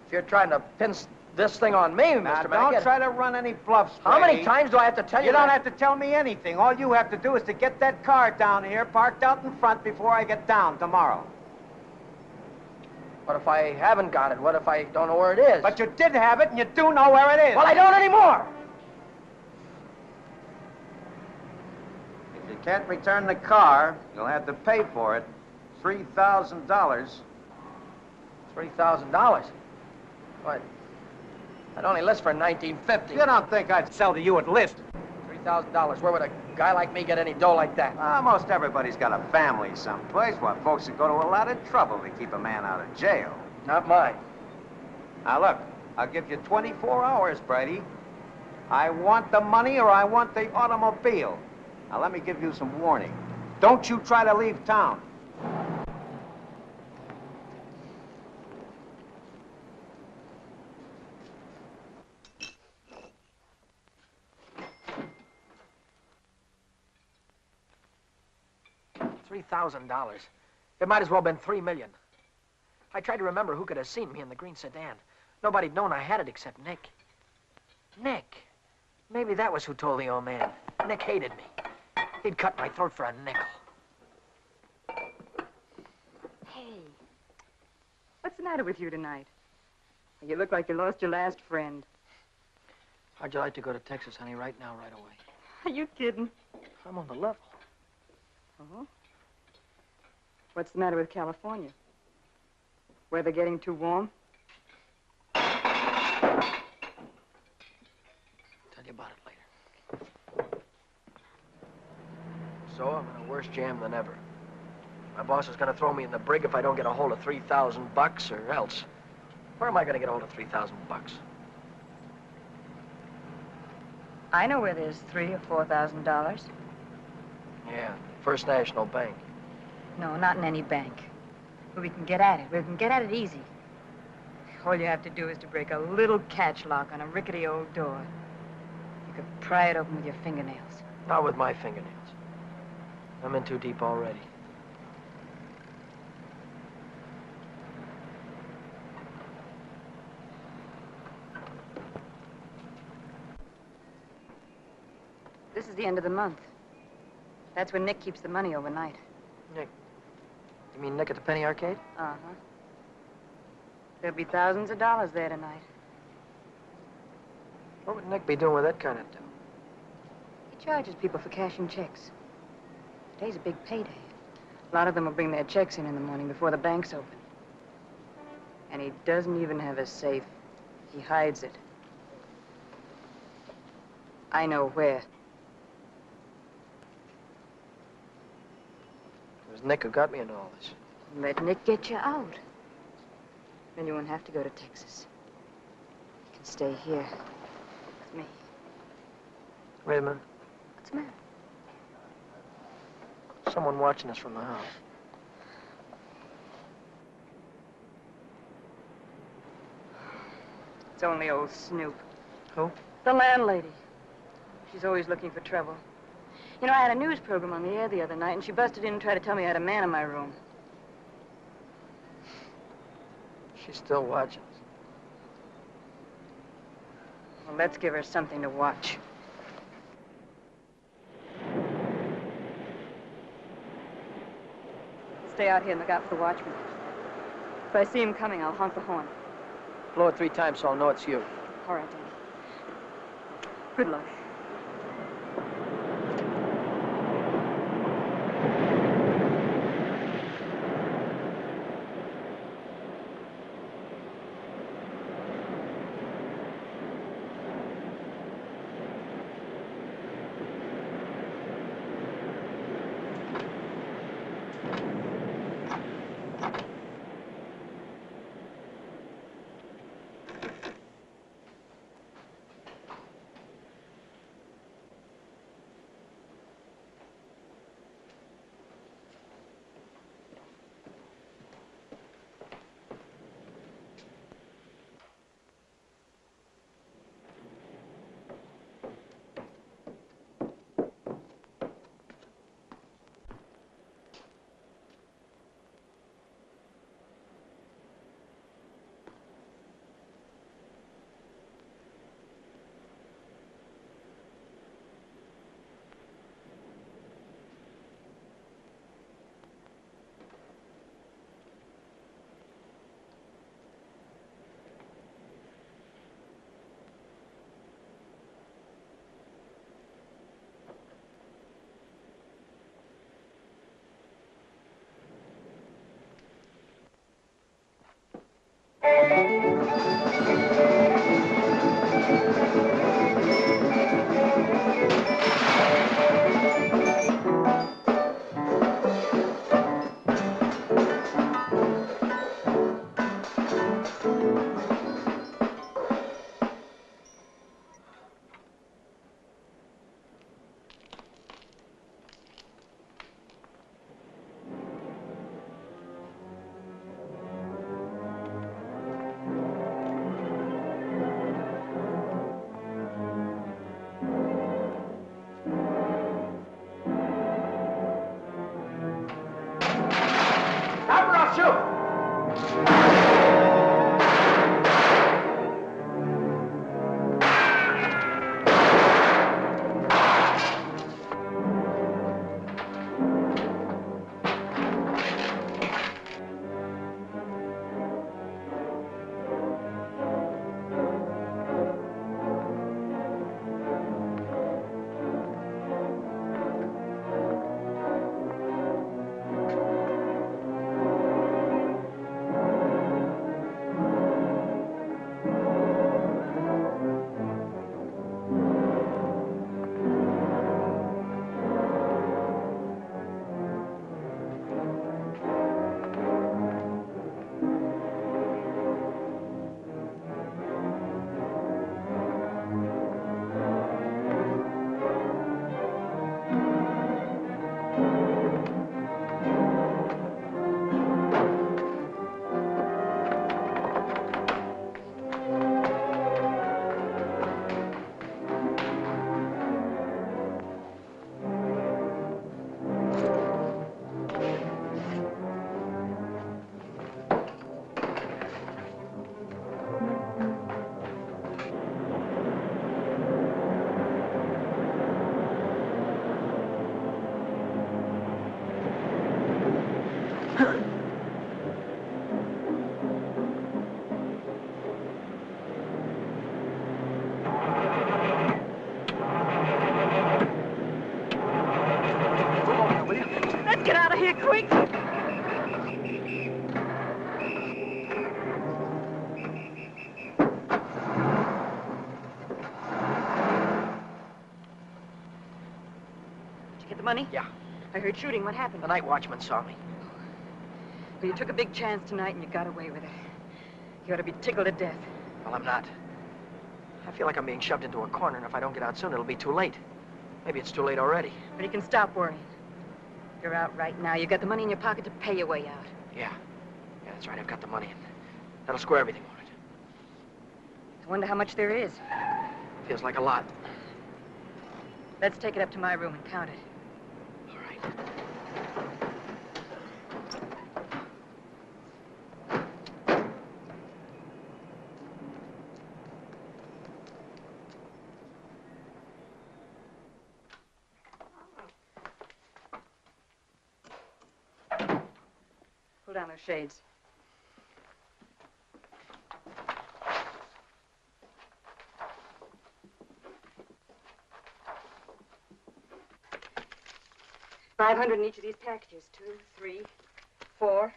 Speaker 1: If you're trying to pin this thing on me,
Speaker 13: Now,
Speaker 1: Mr.
Speaker 13: don't
Speaker 1: Mackett.
Speaker 13: try to run any bluffs,
Speaker 1: How
Speaker 13: Brady.
Speaker 1: many times do I have to tell you
Speaker 13: You don't
Speaker 1: that?
Speaker 13: have to tell me anything. All you have to do is to get that car down here, parked out in front before I get down tomorrow.
Speaker 1: What if I haven't got it? What if I don't know where it is?
Speaker 13: But you did have it, and you do know where it is.
Speaker 1: Well, I don't anymore.
Speaker 13: If you can't return the car, you'll have to pay for it. $3,000.
Speaker 1: $3,000? What? I'd only list for $19.50.
Speaker 13: You don't think I'd sell to you at list?
Speaker 1: $3,000. Where would a guy like me get any dough like that?
Speaker 13: Most everybody's got a family someplace. Why, folks would go to a lot of trouble to keep a man out of jail.
Speaker 1: Not mine.
Speaker 13: Now, look, I'll give you 24 hours, Brady. I want the money or I want the automobile. Now, let me give you some warning. Don't you try to leave town.
Speaker 1: $3,000. It might as well have been $3 million. I tried to remember who could have seen me in the green sedan. Nobody'd known I had it except Nick. Nick. Maybe that was who told the old man. Nick hated me. He'd cut my throat for a nickel.
Speaker 4: matter with you tonight? You look like you lost your last friend.
Speaker 1: How'd you like to go to Texas, honey, right now, right away?
Speaker 4: Are you kidding?
Speaker 1: I'm on the level.
Speaker 4: Oh? What's the matter with California? Weather getting too warm?
Speaker 1: Tell you about it later. So I'm in a worse jam than ever. My boss is going to throw me in the brig if I don't get a hold of $3,000 or else. Where am I going to get a hold of $3,000?
Speaker 4: I know where there's $3,000 or $4,000.
Speaker 1: Yeah, First National Bank.
Speaker 4: No, not in any bank. But we can get at it. We can get at it easy. All you have to do is to break a little catch lock on a rickety old door. You could pry it open with your fingernails.
Speaker 1: Not with my fingernails. I'm in too deep already.
Speaker 4: This is the end of the month. That's when Nick keeps the money overnight.
Speaker 1: Nick? You mean Nick at the Penny Arcade?
Speaker 4: Uh-huh. There'll be thousands of dollars there tonight.
Speaker 1: What would Nick be doing with that kind of dough?
Speaker 4: He charges people for cashing checks. Today's a big payday. A lot of them will bring their checks in the morning before the bank's open. And he doesn't even have a safe. He hides it. I know where.
Speaker 1: It was Nick who got me into all this.
Speaker 4: Let Nick get you out. Then you won't have to go to Texas. You can stay here with me.
Speaker 1: Wait a minute.
Speaker 4: What's the matter?
Speaker 1: Someone watching us from the house.
Speaker 4: It's only old Snoop.
Speaker 1: Who?
Speaker 4: The landlady. She's always looking for trouble. You know, I had a news program on the air the other night, and she busted in and tried to tell me I had a man in my room.
Speaker 1: She's still watching us.
Speaker 4: Well, let's give her something to watch. Stay out here and look out for the watchman. If I see him coming, I'll honk the horn.
Speaker 1: Blow it 3 times so I'll know it's you.
Speaker 4: All right, Danny. Good luck.
Speaker 11: Let's get out of here quick.
Speaker 4: Did you get the money?
Speaker 1: Yeah.
Speaker 4: I heard shooting. What happened?
Speaker 1: The night watchman saw me.
Speaker 4: Well, you took a big chance tonight and you got away with it. You ought to be tickled to death.
Speaker 1: Well, I'm not. I feel like I'm being shoved into a corner, and if I don't get out soon, it'll be too late. Maybe it's too late already.
Speaker 4: But you can stop worrying. You're out right now. You got the money in your pocket to pay your way out.
Speaker 1: Yeah. Yeah, that's right. I've got the money, and that'll square everything on it.
Speaker 4: I wonder how much there is.
Speaker 1: Feels like a lot.
Speaker 4: Let's take it up to my room and count it.
Speaker 1: All right.
Speaker 4: Pull down those shades. $500 in each of these packages. 2, 3, 4,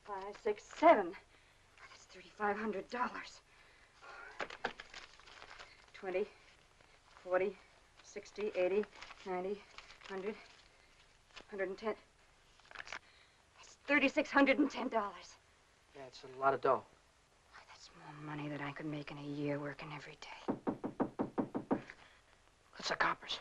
Speaker 4: 5, 6, 7. That's $3,500. 20, 40, 60, 80, 90, 100, 110. That's $3,610.
Speaker 1: Yeah, it's a lot of dough.
Speaker 4: That's more money than I could make in a year working every day.
Speaker 1: That's the coppers.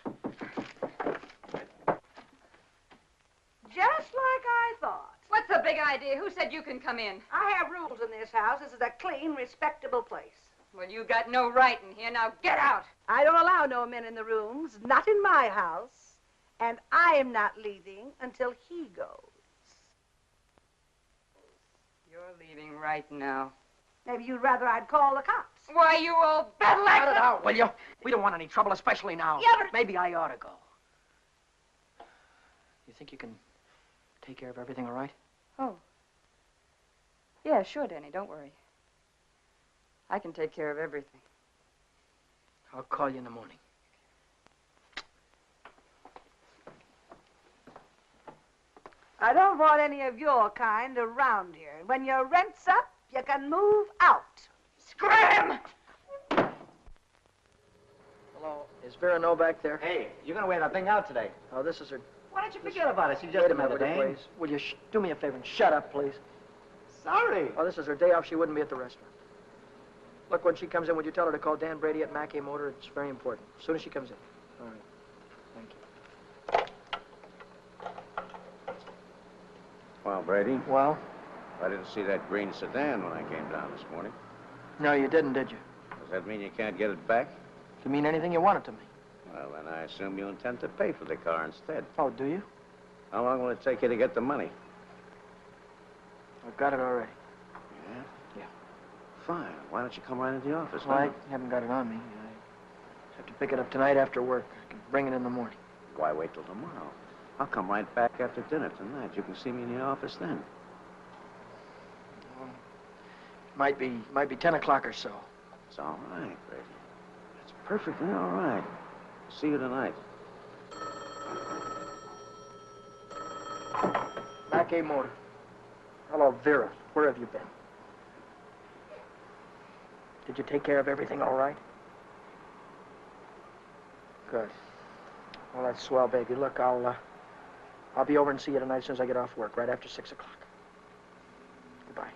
Speaker 6: Just like I thought.
Speaker 4: What's the big idea? Who said you can come in?
Speaker 6: I have rules in this house. This is a clean, respectable place.
Speaker 4: Well, you got no right in here. Now get out.
Speaker 6: I don't allow no men in the rooms, not in my house. And I am not leaving until he goes.
Speaker 4: You're leaving right now.
Speaker 6: Maybe you'd rather I'd call the cops.
Speaker 4: Why, you old battle-axe!
Speaker 1: Cut it out, will you? We don't want any trouble, especially now.
Speaker 6: Yeah, but...
Speaker 1: Maybe I ought to go. You think you can take care of everything all right?
Speaker 4: Oh. Yeah, sure, Danny. Don't worry. I can take care of everything.
Speaker 1: I'll call you in the morning.
Speaker 6: I don't want any of your kind around here. When your rent's up, you can move out.
Speaker 4: Scram!
Speaker 1: Hello, is Vera No back there?
Speaker 13: Hey, you're gonna wear that thing out today.
Speaker 1: Oh, this is her...
Speaker 13: Why don't you forget about it? She's just
Speaker 1: Wait a
Speaker 13: another
Speaker 1: minute, will you,
Speaker 13: dame.
Speaker 1: please? Will you do me a favor and shut up, please?
Speaker 13: Sorry.
Speaker 1: Oh, this is her day off. She wouldn't be at the restaurant. Look, when she comes in, would you tell her to call Dan Brady at Mackay Motor? It's very important. As soon as she comes in. All right. Thank you.
Speaker 10: Well, Brady,
Speaker 1: Well?
Speaker 10: I didn't see that green sedan when I came down this morning.
Speaker 1: No, you didn't, did you?
Speaker 10: Does that mean you can't get it back?
Speaker 1: Does it mean anything you want it to mean?
Speaker 10: Well, then I assume you intend to pay for the car instead.
Speaker 1: Oh, do you?
Speaker 10: How long will it take you to get the money?
Speaker 1: I've got it already.
Speaker 10: Yeah?
Speaker 1: Yeah.
Speaker 10: Fine. Why don't you come right into the office?
Speaker 1: Well,
Speaker 10: now?
Speaker 1: I haven't got it on me. I have to pick it up tonight after work. I can bring it in the morning.
Speaker 10: Why wait till tomorrow? I'll come right back after dinner tonight. You can see me in the office then.
Speaker 1: Well, might be 10 o'clock or so.
Speaker 10: It's all right, Brady. It's perfectly all right. See you tonight.
Speaker 1: Mackay Motor. Hello, Vera. Where have you been? Did you take care of everything all right? Good. Well, that's swell, baby. Look, I'll be over and see you tonight as soon as I get off work, right after 6 o'clock. Goodbye.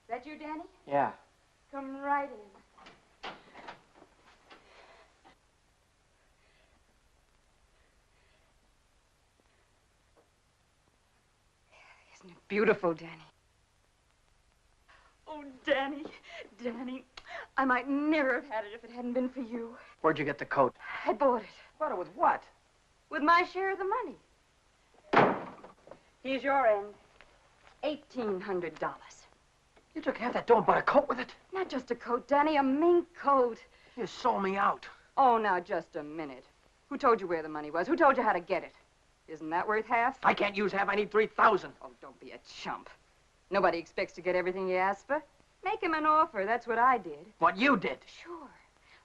Speaker 4: That you, Danny?
Speaker 1: Yeah.
Speaker 4: Come right in. Isn't it beautiful, Danny? Oh, Danny, Danny, I might never have had it if it hadn't been for you.
Speaker 1: Where'd you get the coat?
Speaker 4: I bought it.
Speaker 1: Bought it with what?
Speaker 4: With my share of the money. Here's your end. $1,800.
Speaker 1: You took half that dough and bought a coat with it?
Speaker 4: Not just a coat, Danny, a mink coat.
Speaker 1: You sold me out.
Speaker 4: Oh, now, just a minute. Who told you where the money was? Who told you how to get it? Isn't that worth half?
Speaker 1: I can't use half. I need 3,000.
Speaker 4: Oh, don't be a chump. Nobody expects to get everything you ask for. Make him an offer. That's what I did.
Speaker 1: What you did?
Speaker 4: Sure.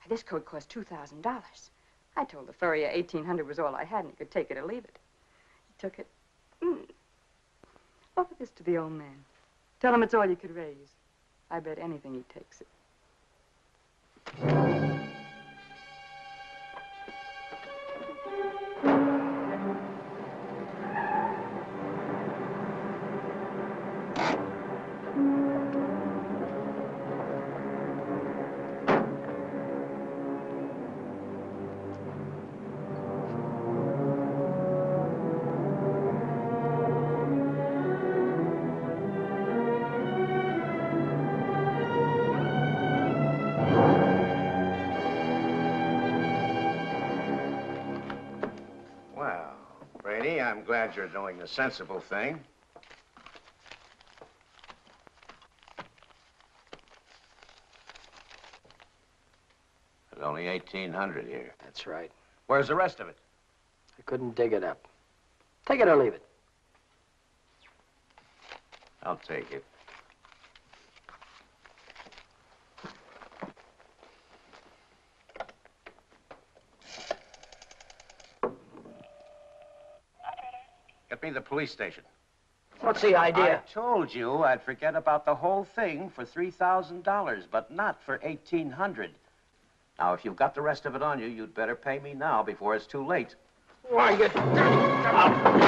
Speaker 4: This coat cost $2,000. I told the furrier $1,800 was all I had and he could take it or leave it. He took it. Offer this to the old man. Tell him it's all you could raise. I bet anything he takes it.
Speaker 10: I'm glad you're doing the sensible thing. There's only 1,800 here.
Speaker 1: That's right.
Speaker 10: Where's the rest of it?
Speaker 1: I couldn't dig it up. Take it or leave it.
Speaker 10: I'll take it. Get me the police station.
Speaker 1: What's the idea?
Speaker 2: I told you I'd forget about the whole thing for $3,000, but not for $1,800. Now, if you've got the rest of it on you, you'd better pay me now before it's too late.
Speaker 1: Why, you dirty son of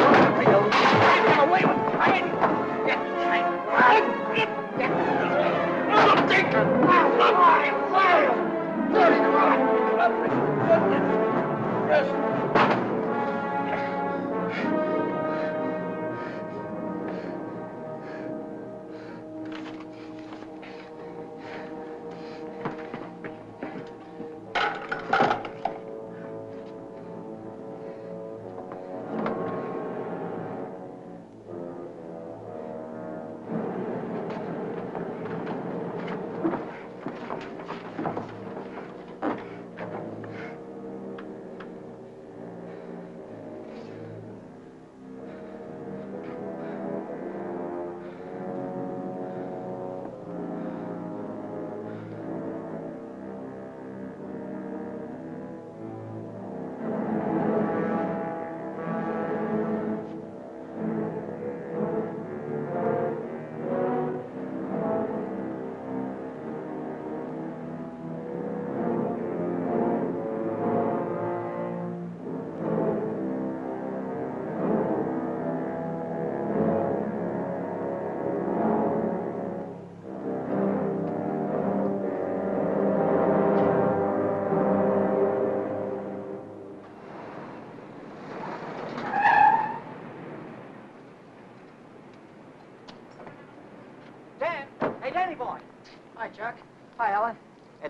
Speaker 3: Hi,
Speaker 1: Chuck. Hi, Ellen.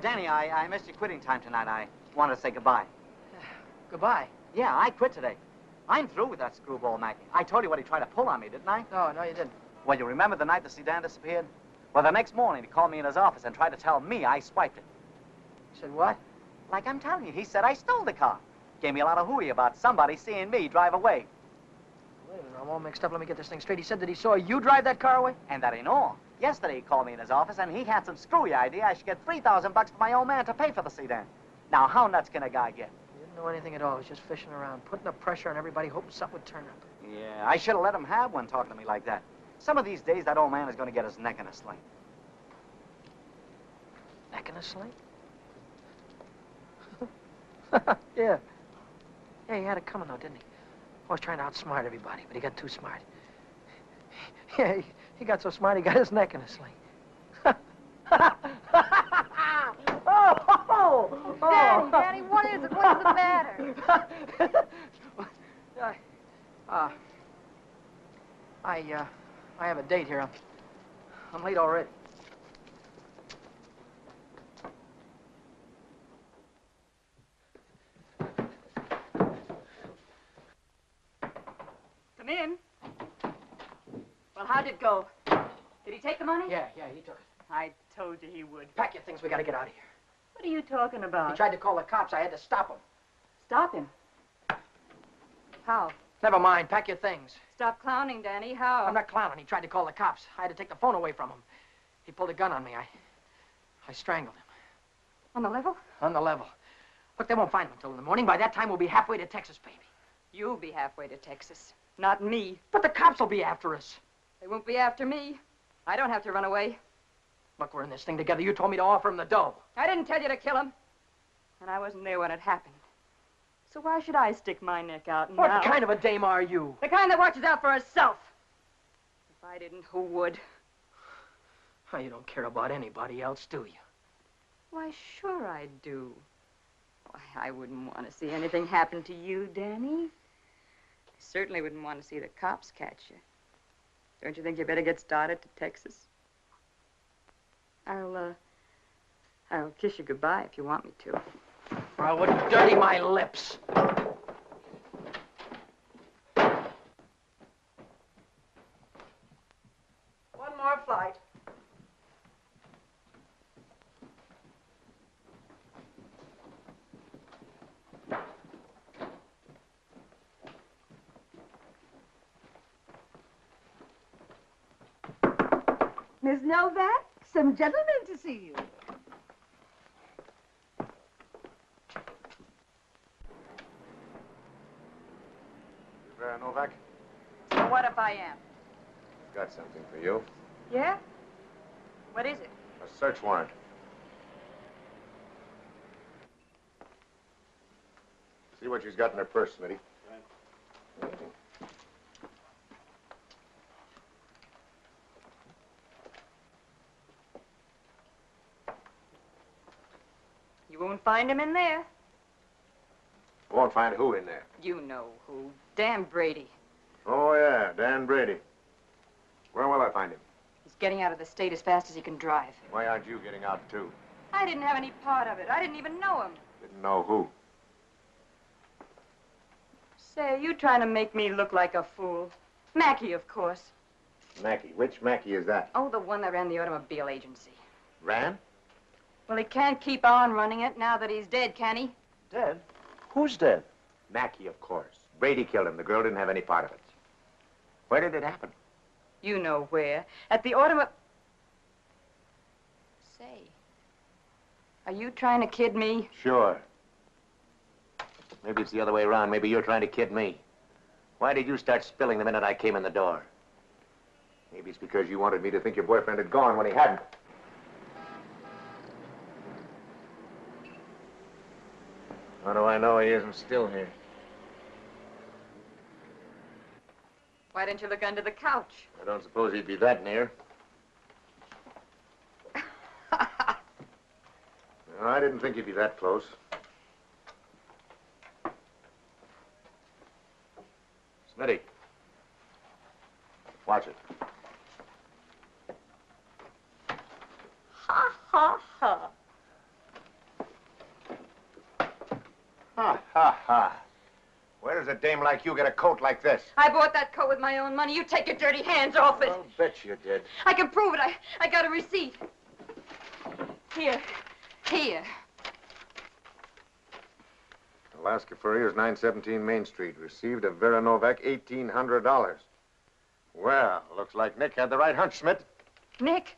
Speaker 3: Danny, I missed your quitting time tonight. I wanted to say goodbye.
Speaker 1: Goodbye.
Speaker 3: Yeah, I quit today. I'm through with that screwball Mackie. I told you what he tried to pull on me, didn't I?
Speaker 1: No, you didn't.
Speaker 3: Well, you remember the night the sedan disappeared? Well, the next morning he called me in his office and tried to tell me I swiped it.
Speaker 1: He said what?
Speaker 3: Like I'm telling you, he said I stole the car. Gave me a lot of hooey about somebody seeing me drive away.
Speaker 1: Wait a minute, I'm all mixed up. Let me get this thing straight. He said that he saw you drive that car away?
Speaker 3: And that ain't all. Yesterday he called me in his office and he had some screwy idea I should get $3,000 for my old man to pay for the sedan. Now, how nuts can a guy get?
Speaker 1: He didn't know anything at all. He was just fishing around, putting the pressure on everybody, hoping something would turn up.
Speaker 3: Yeah, I should have let him have one talking to me like that. Some of these days, that old man is going to get his neck in a sling.
Speaker 1: Neck in a sling? Yeah. Yeah, he had it coming, though, didn't he? Always trying to outsmart everybody, but he got too smart. Yeah, he got so smart, he got his neck in a sling.
Speaker 12: Daddy, what is it? What is the matter?
Speaker 1: I have a date here. I'm late already.
Speaker 6: Come in. Well,
Speaker 4: how'd it go? Did he take the money?
Speaker 1: Yeah, he took it.
Speaker 4: I told you he would.
Speaker 1: Pack your things, we gotta get out of here.
Speaker 4: What are you talking about?
Speaker 1: He tried to call the cops. I had to stop him.
Speaker 4: Stop him. How?
Speaker 1: Never mind, pack your things.
Speaker 4: Stop clowning, Danny. How?
Speaker 1: I'm not clowning. He tried to call the cops. I had to take the phone away from him. He pulled a gun on me. I strangled him.
Speaker 4: On the level?
Speaker 1: On the level. Look, they won't find him until in the morning. By that time, we'll be halfway to Texas, baby.
Speaker 4: You'll be halfway to Texas. Not me.
Speaker 1: But the cops will be after us.
Speaker 4: They won't be after me. I don't have to run away.
Speaker 1: Look, we're in this thing together. You told me to offer him the dough.
Speaker 4: I didn't tell you to kill him. And I wasn't there when it happened. So why should I stick my neck out now?
Speaker 1: What kind of a dame are you?
Speaker 4: The kind that watches out for herself. If I didn't, who would?
Speaker 1: Oh, you don't care about anybody else, do you?
Speaker 4: Why, sure I do. Why, I wouldn't want to see anything happen to you, Danny. I certainly wouldn't want to see the cops catch you. Don't you think you better get started to Texas? I'll kiss you goodbye if you want me to.
Speaker 1: Or I wouldn't dirty my lips.
Speaker 6: One more flight. Miss Novak, some gentlemen to see you.
Speaker 10: Vera Novak,
Speaker 4: So what if I am?
Speaker 10: got something for you.
Speaker 4: Yeah? What is it?
Speaker 10: A search warrant. See what she's got in her purse, Smitty.
Speaker 4: You won't find him in there.
Speaker 10: Won't find who in there.
Speaker 4: You know who. Dan Brady.
Speaker 10: Oh, yeah, Dan Brady. Where will I find him?
Speaker 4: He's getting out of the state as fast as he can drive.
Speaker 10: Why aren't you getting out, too?
Speaker 4: I didn't have any part of it. I didn't even know him.
Speaker 10: Didn't know who.
Speaker 4: Say, are you trying to make me look like a fool? Mackey, of course.
Speaker 10: Mackey. Which Mackey is that?
Speaker 4: Oh, the one that ran the automobile agency.
Speaker 10: Ran?
Speaker 4: Well, he can't keep on running it now that he's dead, can he?
Speaker 10: Dead? Who's dead? Mackey, of course. Brady killed him. The girl didn't have any part of it. Where did it happen?
Speaker 4: You know where. At the automobile... Say, are you trying to kid me?
Speaker 2: Sure. Maybe it's the other way around. Maybe you're trying to kid me. Why did you start spilling the minute I came in the door?
Speaker 10: Maybe it's because you wanted me to think your boyfriend had gone when he hadn't. How do I know he isn't still here?
Speaker 4: Why didn't you look under the couch?
Speaker 10: I don't suppose he'd be that near. No, I didn't think he'd be that close. Smitty. Watch it.
Speaker 6: Ha, ha, ha.
Speaker 10: Ha, ha, ha. Where does a dame like you get a coat like this?
Speaker 4: I bought that coat with my own money. You take your dirty hands off it.
Speaker 10: I'll bet you did.
Speaker 4: I can prove it. I got a receipt. Here. Here.
Speaker 10: Alaska Furrier's 917 Main Street. Received of Vera Novak $1,800. Well, looks like Nick had the right hunch, Schmidt.
Speaker 4: Nick?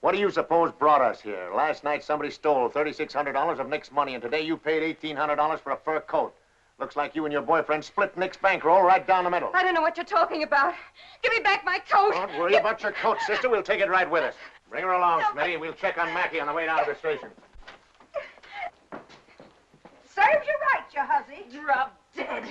Speaker 10: What do you suppose brought us here? Last night somebody stole $3,600 of Nick's money, and today you paid $1,800 for a fur coat. Looks like you and your boyfriend split Nick's bankroll right down the middle.
Speaker 4: I don't know what you're talking about. Give me back my coat.
Speaker 10: Don't worry about your coat, sister. We'll take it right with us. Bring her along, Smitty, and we'll check on Mackey on the way down to the station.
Speaker 6: Serves you right, you hussy.
Speaker 4: Drop dead.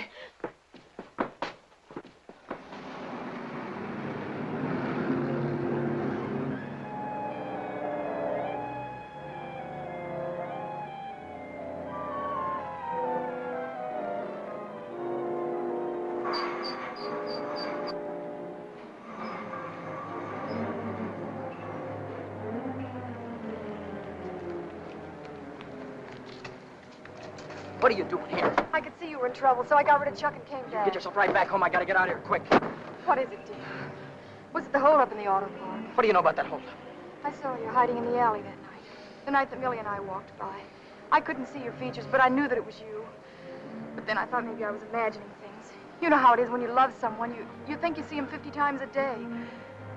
Speaker 1: What are you doing here?
Speaker 12: I could see you were in trouble, so I got rid of Chuck and came down.
Speaker 1: Get yourself right back home. I gotta get out of here quick.
Speaker 12: What is it, dear? Was it the holdup in the auto park?
Speaker 1: What do you know about that holdup?
Speaker 12: I saw you hiding in the alley that night. The night that Millie and I walked by. I couldn't see your features, but I knew that it was you. But then I thought maybe I was imagining things. You know how it is when you love someone. You think you see him 50 times a day.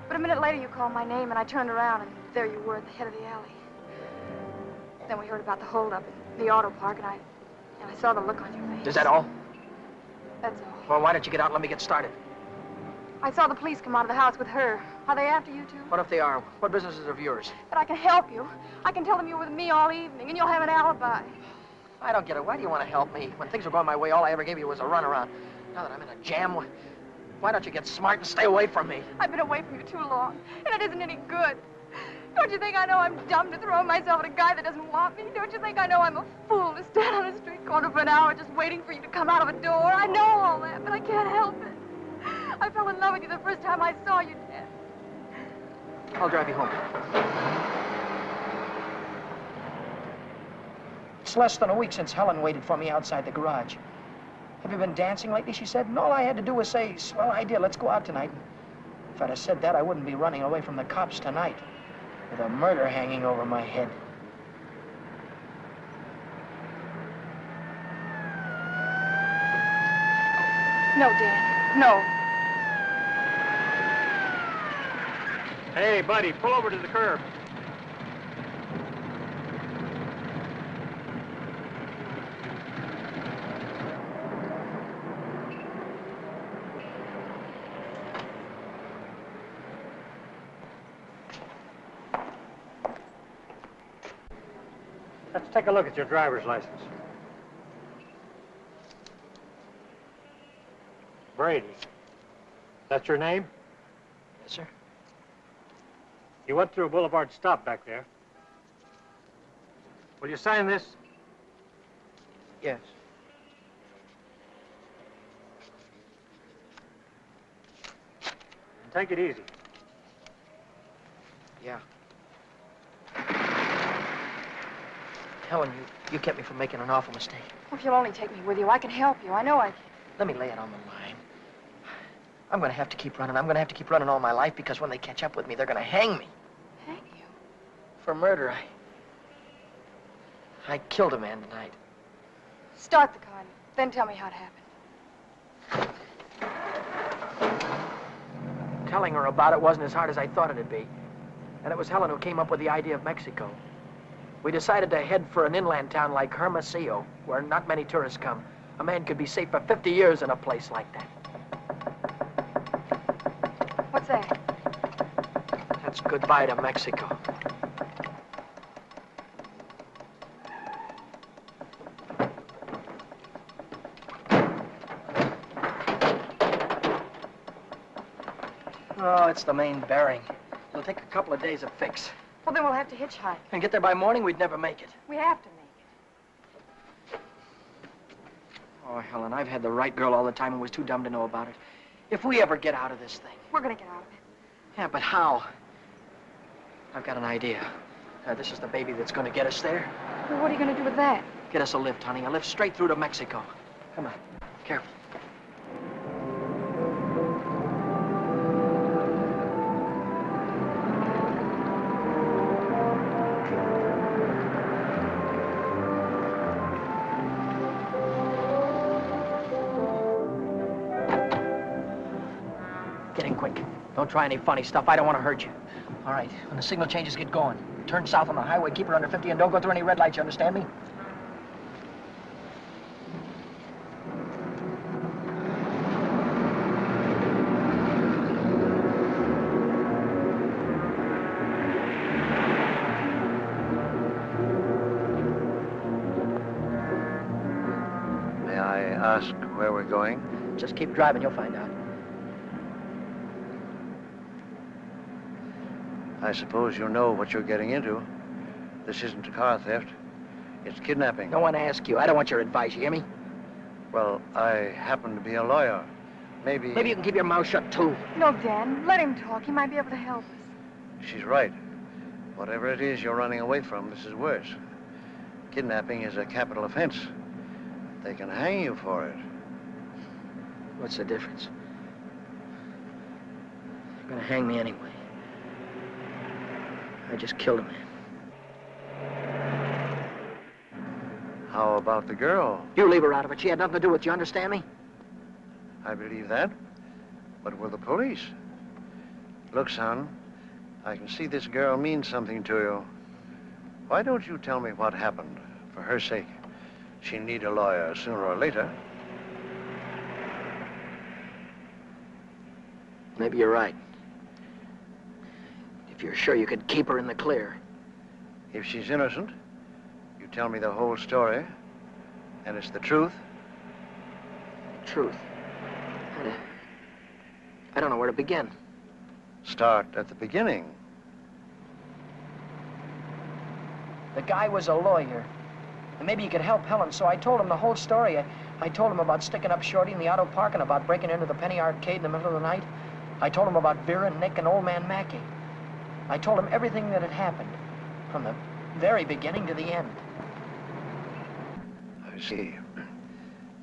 Speaker 12: But a minute later you called my name and I turned around and there you were at the head of the alley. Then we heard about the holdup in the auto park and I saw the look on your face.
Speaker 1: Is that all?
Speaker 12: That's all.
Speaker 1: Well, why don't you get out and let me get started?
Speaker 12: I saw the police come out of the house with her. Are they after you two?
Speaker 1: What if they are? What business is of yours?
Speaker 12: But I can help you. I can tell them you were with me all evening and you'll have an alibi.
Speaker 1: I don't get it. Why do you want to help me? When things were going my way, all I ever gave you was a runaround. Now that I'm in a jam, why don't you get smart and stay away from me?
Speaker 12: I've been away from you too long, and it isn't any good. Don't you think I know I'm dumb to throw myself at a guy that doesn't want me? Don't you think I know I'm a fool to stand on a street corner for an hour just waiting for you to come out of a door? I know all that, but I can't help it. I fell in love with you the first time I saw you, Dad.
Speaker 1: I'll drive you home. It's less than a week since Helen waited for me outside the garage. Have you been dancing lately, she said, and all I had to do was say, swell idea, let's go out tonight. If I'd have said that, I wouldn't be running away from the cops tonight with a murder hanging over my head.
Speaker 12: No, Dan, no.
Speaker 14: Hey, buddy, pull over to the curb. Let's take a look at your driver's license. Brady. That's your name?
Speaker 1: Yes, sir.
Speaker 14: You went through a Boulevard stop back there. Will you sign this?
Speaker 1: Yes.
Speaker 14: And take it easy.
Speaker 1: Yeah. Helen, you kept me from making an awful mistake.
Speaker 12: If you'll only take me with you, I can help you. I know I can.
Speaker 1: Let me lay it on the line. I'm going to have to keep running. I'm going to have to keep running all my life because when they catch up with me, they're going to hang me.
Speaker 12: Hang you?
Speaker 1: For murder. I killed a man tonight.
Speaker 12: Start the car, then tell me how it happened.
Speaker 1: Telling her about it wasn't as hard as I thought it'd be. And it was Helen who came up with the idea of Mexico. We decided to head for an inland town like Hermosillo, where not many tourists come. A man could be safe for 50 years in a place like that.
Speaker 12: What's that?
Speaker 1: That's goodbye to Mexico. Oh, it's the main bearing. It'll take a couple of days to fix.
Speaker 12: Well, then we'll have to hitchhike.
Speaker 1: And get there by morning, we'd never make it.
Speaker 12: We have to make it.
Speaker 1: Oh, Helen, I've had the right girl all the time and was too dumb to know about it. If we ever get out of this thing.
Speaker 12: We're gonna get out of it.
Speaker 1: Yeah, but how? I've got an idea. This is the baby that's gonna get us there.
Speaker 12: Well, what are you gonna do with that?
Speaker 1: Get us a lift, honey. A lift straight through to Mexico. Come on. Careful. Get in quick. Don't try any funny stuff. I don't want to hurt you. All right. When the signal changes, get going. Turn south on the highway, keep her under 50, and don't go through any red lights, you understand me?
Speaker 15: May I ask where we're going?
Speaker 1: Just keep driving, you'll find out.
Speaker 15: I suppose you know what you're getting into. This isn't a car theft. It's kidnapping.
Speaker 1: No one asked you. I don't want your advice, you hear me?
Speaker 15: Well, I happen to be a lawyer. Maybe...
Speaker 1: Maybe you can keep your mouth shut, too.
Speaker 12: No, Dan. Let him talk. He might be able to help us.
Speaker 15: She's right. Whatever it is you're running away from, this is worse. Kidnapping is a capital offense. They can hang you for it.
Speaker 1: What's the difference? They're gonna hang me anyway. I just killed a man.
Speaker 15: How about the girl?
Speaker 1: You leave her out of it. She had nothing to do with it. You understand me?
Speaker 15: I believe that. But will the police? Look, son, I can see this girl means something to you. Why don't you tell me what happened? For her sake. She'll need a lawyer sooner or later.
Speaker 1: Maybe you're right. If you're sure you could keep her in the clear.
Speaker 15: If she's innocent, you tell me the whole story, and it's the truth.
Speaker 1: Truth. I don't know where to begin.
Speaker 15: Start at the beginning.
Speaker 1: The guy was a lawyer. And maybe he could help Helen, so I told him the whole story. I told him about sticking up Shorty in the auto park and about breaking into the Penny Arcade in the middle of the night. I told him about Vera, Nick, and old man Mackey. I told him everything that had happened, from the very beginning to the end.
Speaker 15: I see.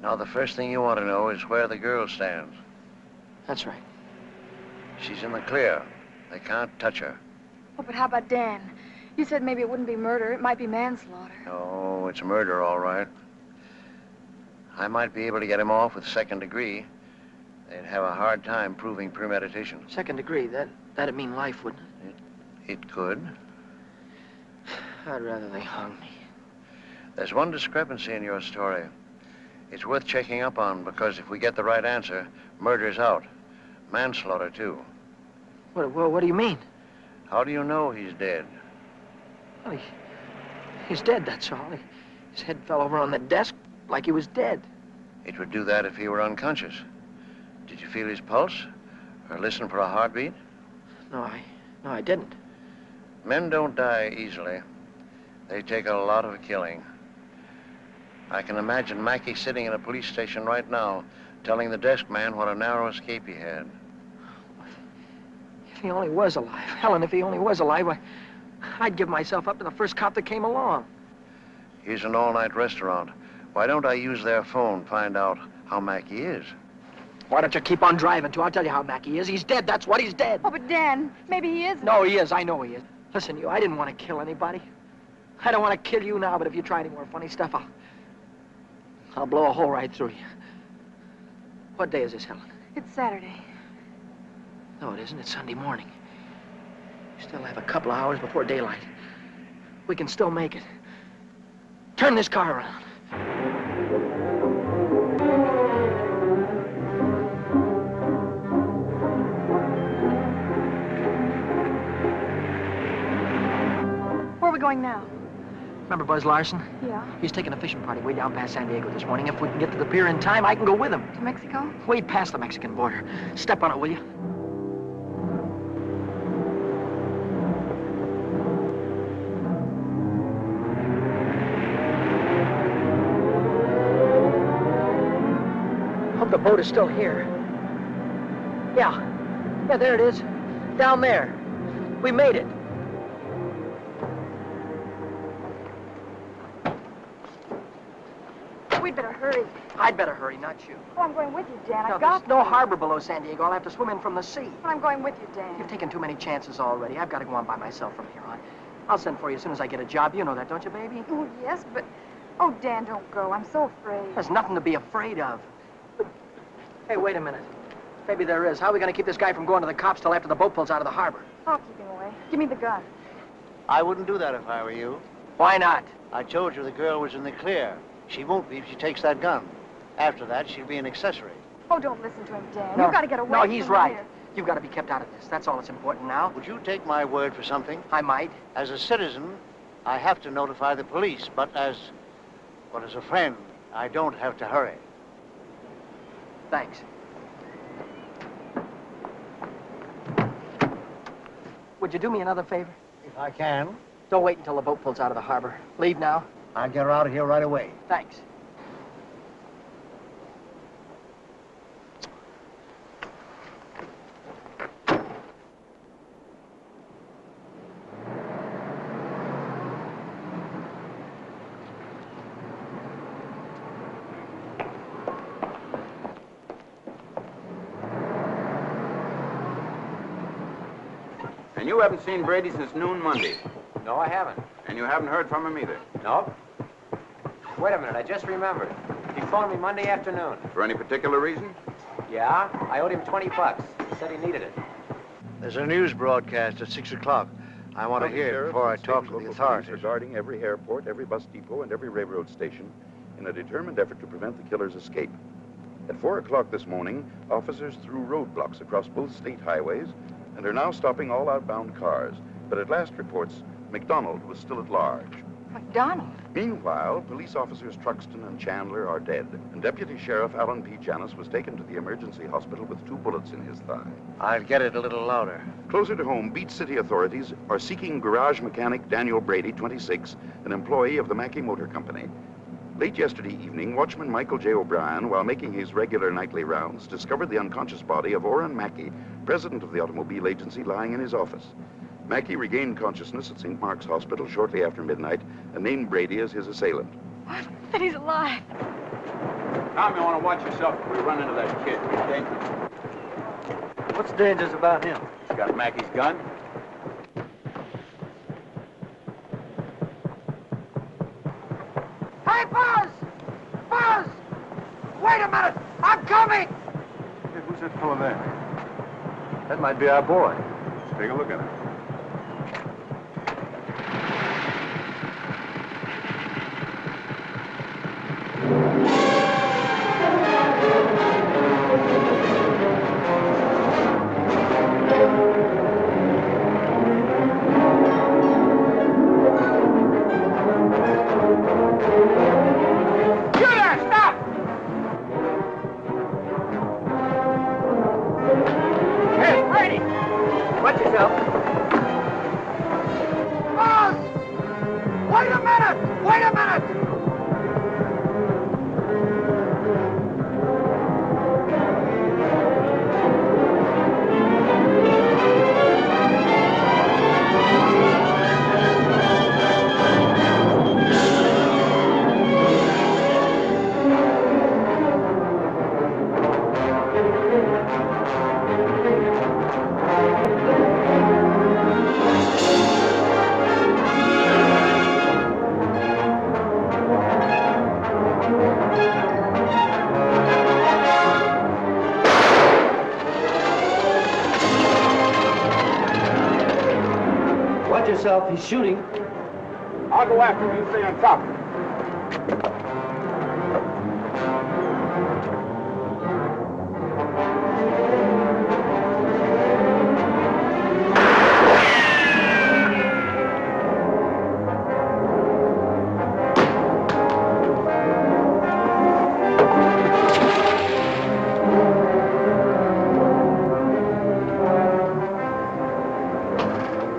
Speaker 15: Now, the first thing you want to know is where the girl stands.
Speaker 1: That's right.
Speaker 15: She's in the clear. They can't touch her.
Speaker 12: Oh, but how about Dan? You said maybe it wouldn't be murder. It might be manslaughter.
Speaker 15: Oh, it's murder, all right. I might be able to get him off with second degree. They'd have a hard time proving premeditation.
Speaker 1: Second degree, that'd mean life, wouldn't it?
Speaker 15: It could.
Speaker 1: I'd rather they hung me.
Speaker 15: There's one discrepancy in your story. It's worth checking up on, because if we get the right answer, murder's out. Manslaughter, too.
Speaker 1: What do you mean?
Speaker 15: How do you know he's dead?
Speaker 1: Well, he's dead, that's all. His head fell over on the desk like he was dead.
Speaker 15: It would do that if he were unconscious. Did you feel his pulse? Or listen for a heartbeat?
Speaker 1: No, I didn't.
Speaker 15: Men don't die easily. They take a lot of killing. I can imagine Mackey sitting in a police station right now, telling the desk man what a narrow escape he had.
Speaker 1: If he only was alive. Helen, if he only was alive, I'd give myself up to the first cop that came along.
Speaker 15: Here's an all-night restaurant. Why don't I use their phone, find out how Mackey is?
Speaker 1: Why don't you keep on driving, too? I'll tell you how Mackey is. He's dead, that's what, he's dead.
Speaker 12: Oh, but Dan, maybe he isn't.
Speaker 1: No, he is. I know he is. Listen, I didn't want to kill anybody. I don't want to kill you now, but if you try any more funny stuff, I'll blow a hole right through you. What day is this, Helen?
Speaker 12: It's Saturday.
Speaker 1: No, it isn't. It's Sunday morning. We still have a couple of hours before daylight. We can still make it. Turn this car around.
Speaker 12: Where are we going now?
Speaker 1: Remember Buzz Larson?
Speaker 12: Yeah.
Speaker 1: He's taking a fishing party way down past San Diego this morning. If we can get to the pier in time, I can go with him.
Speaker 12: To Mexico?
Speaker 1: Way past the Mexican border. Step on it, will you? Hope the boat is still here. Yeah, there it is. Down there. We made it.
Speaker 12: We'd better hurry.
Speaker 1: I'd better hurry, not you.
Speaker 12: Oh, I'm going with you, Dan.
Speaker 1: No,
Speaker 12: I've got
Speaker 1: there's no harbor below San Diego. I'll have to swim in from the sea.
Speaker 12: But I'm going with you, Dan.
Speaker 1: You've taken too many chances already. I've got to go on by myself from here on. I'll send for you as soon as I get a job. You know that, don't you, baby?
Speaker 12: Oh, yes, but... Oh, Dan, don't go. I'm so afraid.
Speaker 1: There's nothing to be afraid of. Hey, wait a minute. Maybe there is. How are we going to keep this guy from going to the cops till after the boat pulls out of the harbor?
Speaker 12: I'll keep him away. Give me the gun.
Speaker 15: I wouldn't do that if I were you.
Speaker 1: Why not?
Speaker 15: I told you the girl was in the clear. She won't be if she takes that gun. After that, she'll be an accessory.
Speaker 12: Oh, don't listen to him, Dan.
Speaker 1: No.
Speaker 12: You've got to get away
Speaker 1: No,
Speaker 12: from
Speaker 1: he's right.
Speaker 12: here.
Speaker 1: You've got to be kept out of this. That's all that's important now.
Speaker 15: Would you take my word for something?
Speaker 1: I might.
Speaker 15: As a citizen, I have to notify the police, but as a friend, I don't have to hurry.
Speaker 1: Thanks. Would you do me another favor?
Speaker 15: If I can.
Speaker 1: Don't wait until the boat pulls out of the harbor. Leave now.
Speaker 15: I'll get her out of here right away.
Speaker 1: Thanks.
Speaker 16: And you haven't seen Brady since noon Monday.
Speaker 13: No, I haven't.
Speaker 16: And you haven't heard from him either.
Speaker 13: No. Wait a minute, I just remembered. He phoned me Monday afternoon.
Speaker 16: For any particular reason?
Speaker 13: Yeah, I owed him 20 bucks. He said he needed it.
Speaker 15: There's a news broadcast at 6 o'clock. I want to hear it before I talk to the authorities.
Speaker 17: Regarding every airport, every bus depot, and every railroad station in a determined effort to prevent the killer's escape. At 4 o'clock this morning, officers threw roadblocks across both state highways and are now stopping all outbound cars. But at last reports, McDonald was still at large.
Speaker 11: McDonald?
Speaker 17: Meanwhile, police officers Truxton and Chandler are dead, and Deputy Sheriff Alan P. Janis was taken to the emergency hospital with 2 bullets in his thigh.
Speaker 15: I'll get it a little louder.
Speaker 17: Closer to home, Beach City authorities are seeking garage mechanic Daniel Brady, 26, an employee of the Mackey Motor Company. Late yesterday evening, watchman Michael J. O'Brien, while making his regular nightly rounds, discovered the unconscious body of Orrin Mackey, president of the automobile agency, lying in his office. Mackey regained consciousness at St. Mark's Hospital shortly after midnight and named Brady as his assailant.
Speaker 11: What? That he's alive.
Speaker 16: Tom, you want to watch yourself if we run into that kid. He's dangerous.
Speaker 1: What's dangerous about him?
Speaker 16: He's got Mackey's gun.
Speaker 6: Hey, Buzz! Buzz! Wait a minute! I'm coming!
Speaker 16: Hey, who's that fellow there?
Speaker 1: That might be our boy.
Speaker 16: Let's take a look at him.
Speaker 1: He's shooting.
Speaker 16: I'll go after him. You stay on top.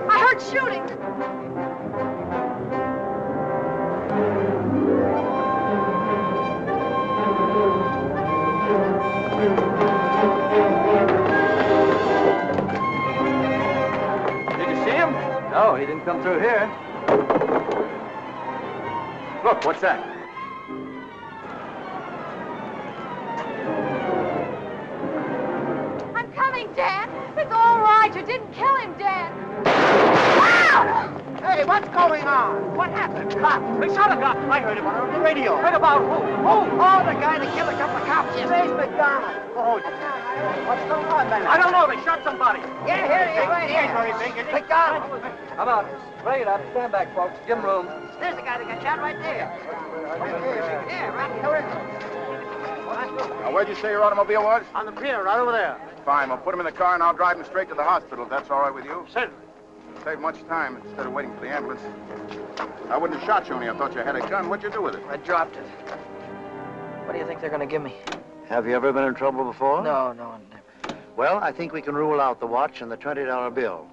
Speaker 11: I heard shooting.
Speaker 1: No, he didn't come through here.
Speaker 16: Look, what's that?
Speaker 11: I'm coming, Dan. It's all right. You didn't kill him, Dan. Ah!
Speaker 6: Hey, what's going on? What happened? Cop.
Speaker 1: They shot a cop. I heard him on the radio. Heard about who? Who?
Speaker 6: Oh, the guy that killed a couple of cops yesterday. Where's McDonald? Oh, what's going on, man?
Speaker 1: I don't know. They shot somebody.
Speaker 6: Yeah, here he is, right here. McDonald.
Speaker 1: How about it? Bring it up. Stand back, folks. Give him room.
Speaker 6: There's the guy that got shot right there. Yeah, right here.
Speaker 16: Now, where'd you say your automobile was?
Speaker 1: On the pier, right over there.
Speaker 16: Fine. We'll put him in the car and I'll drive him straight to the hospital, if that's all right with you.
Speaker 1: Certainly.
Speaker 16: Save much time instead of waiting for the ambulance. I wouldn't have shot you only I thought you had a gun. What'd you do with it?
Speaker 1: I dropped it. What do you think they're going to give me?
Speaker 15: Have you ever been in trouble before?
Speaker 1: No, never.
Speaker 15: Well, I think we can rule out the watch and the $20 bill.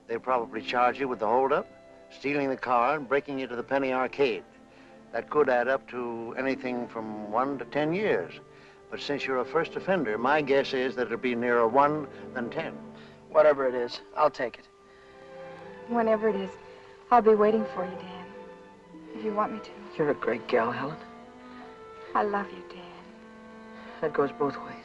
Speaker 15: They'll probably charge you with the holdup, stealing the car, and breaking you to the penny arcade. That could add up to anything from 1 to 10 years. But since you're a first offender, my guess is that it'll be nearer 1 than 10.
Speaker 1: Whatever it is, I'll take it.
Speaker 12: Whenever it is, I'll be waiting for you, Dan. If you want me to.
Speaker 1: You're a great gal, Helen.
Speaker 12: I love you, Dan.
Speaker 1: That goes both ways.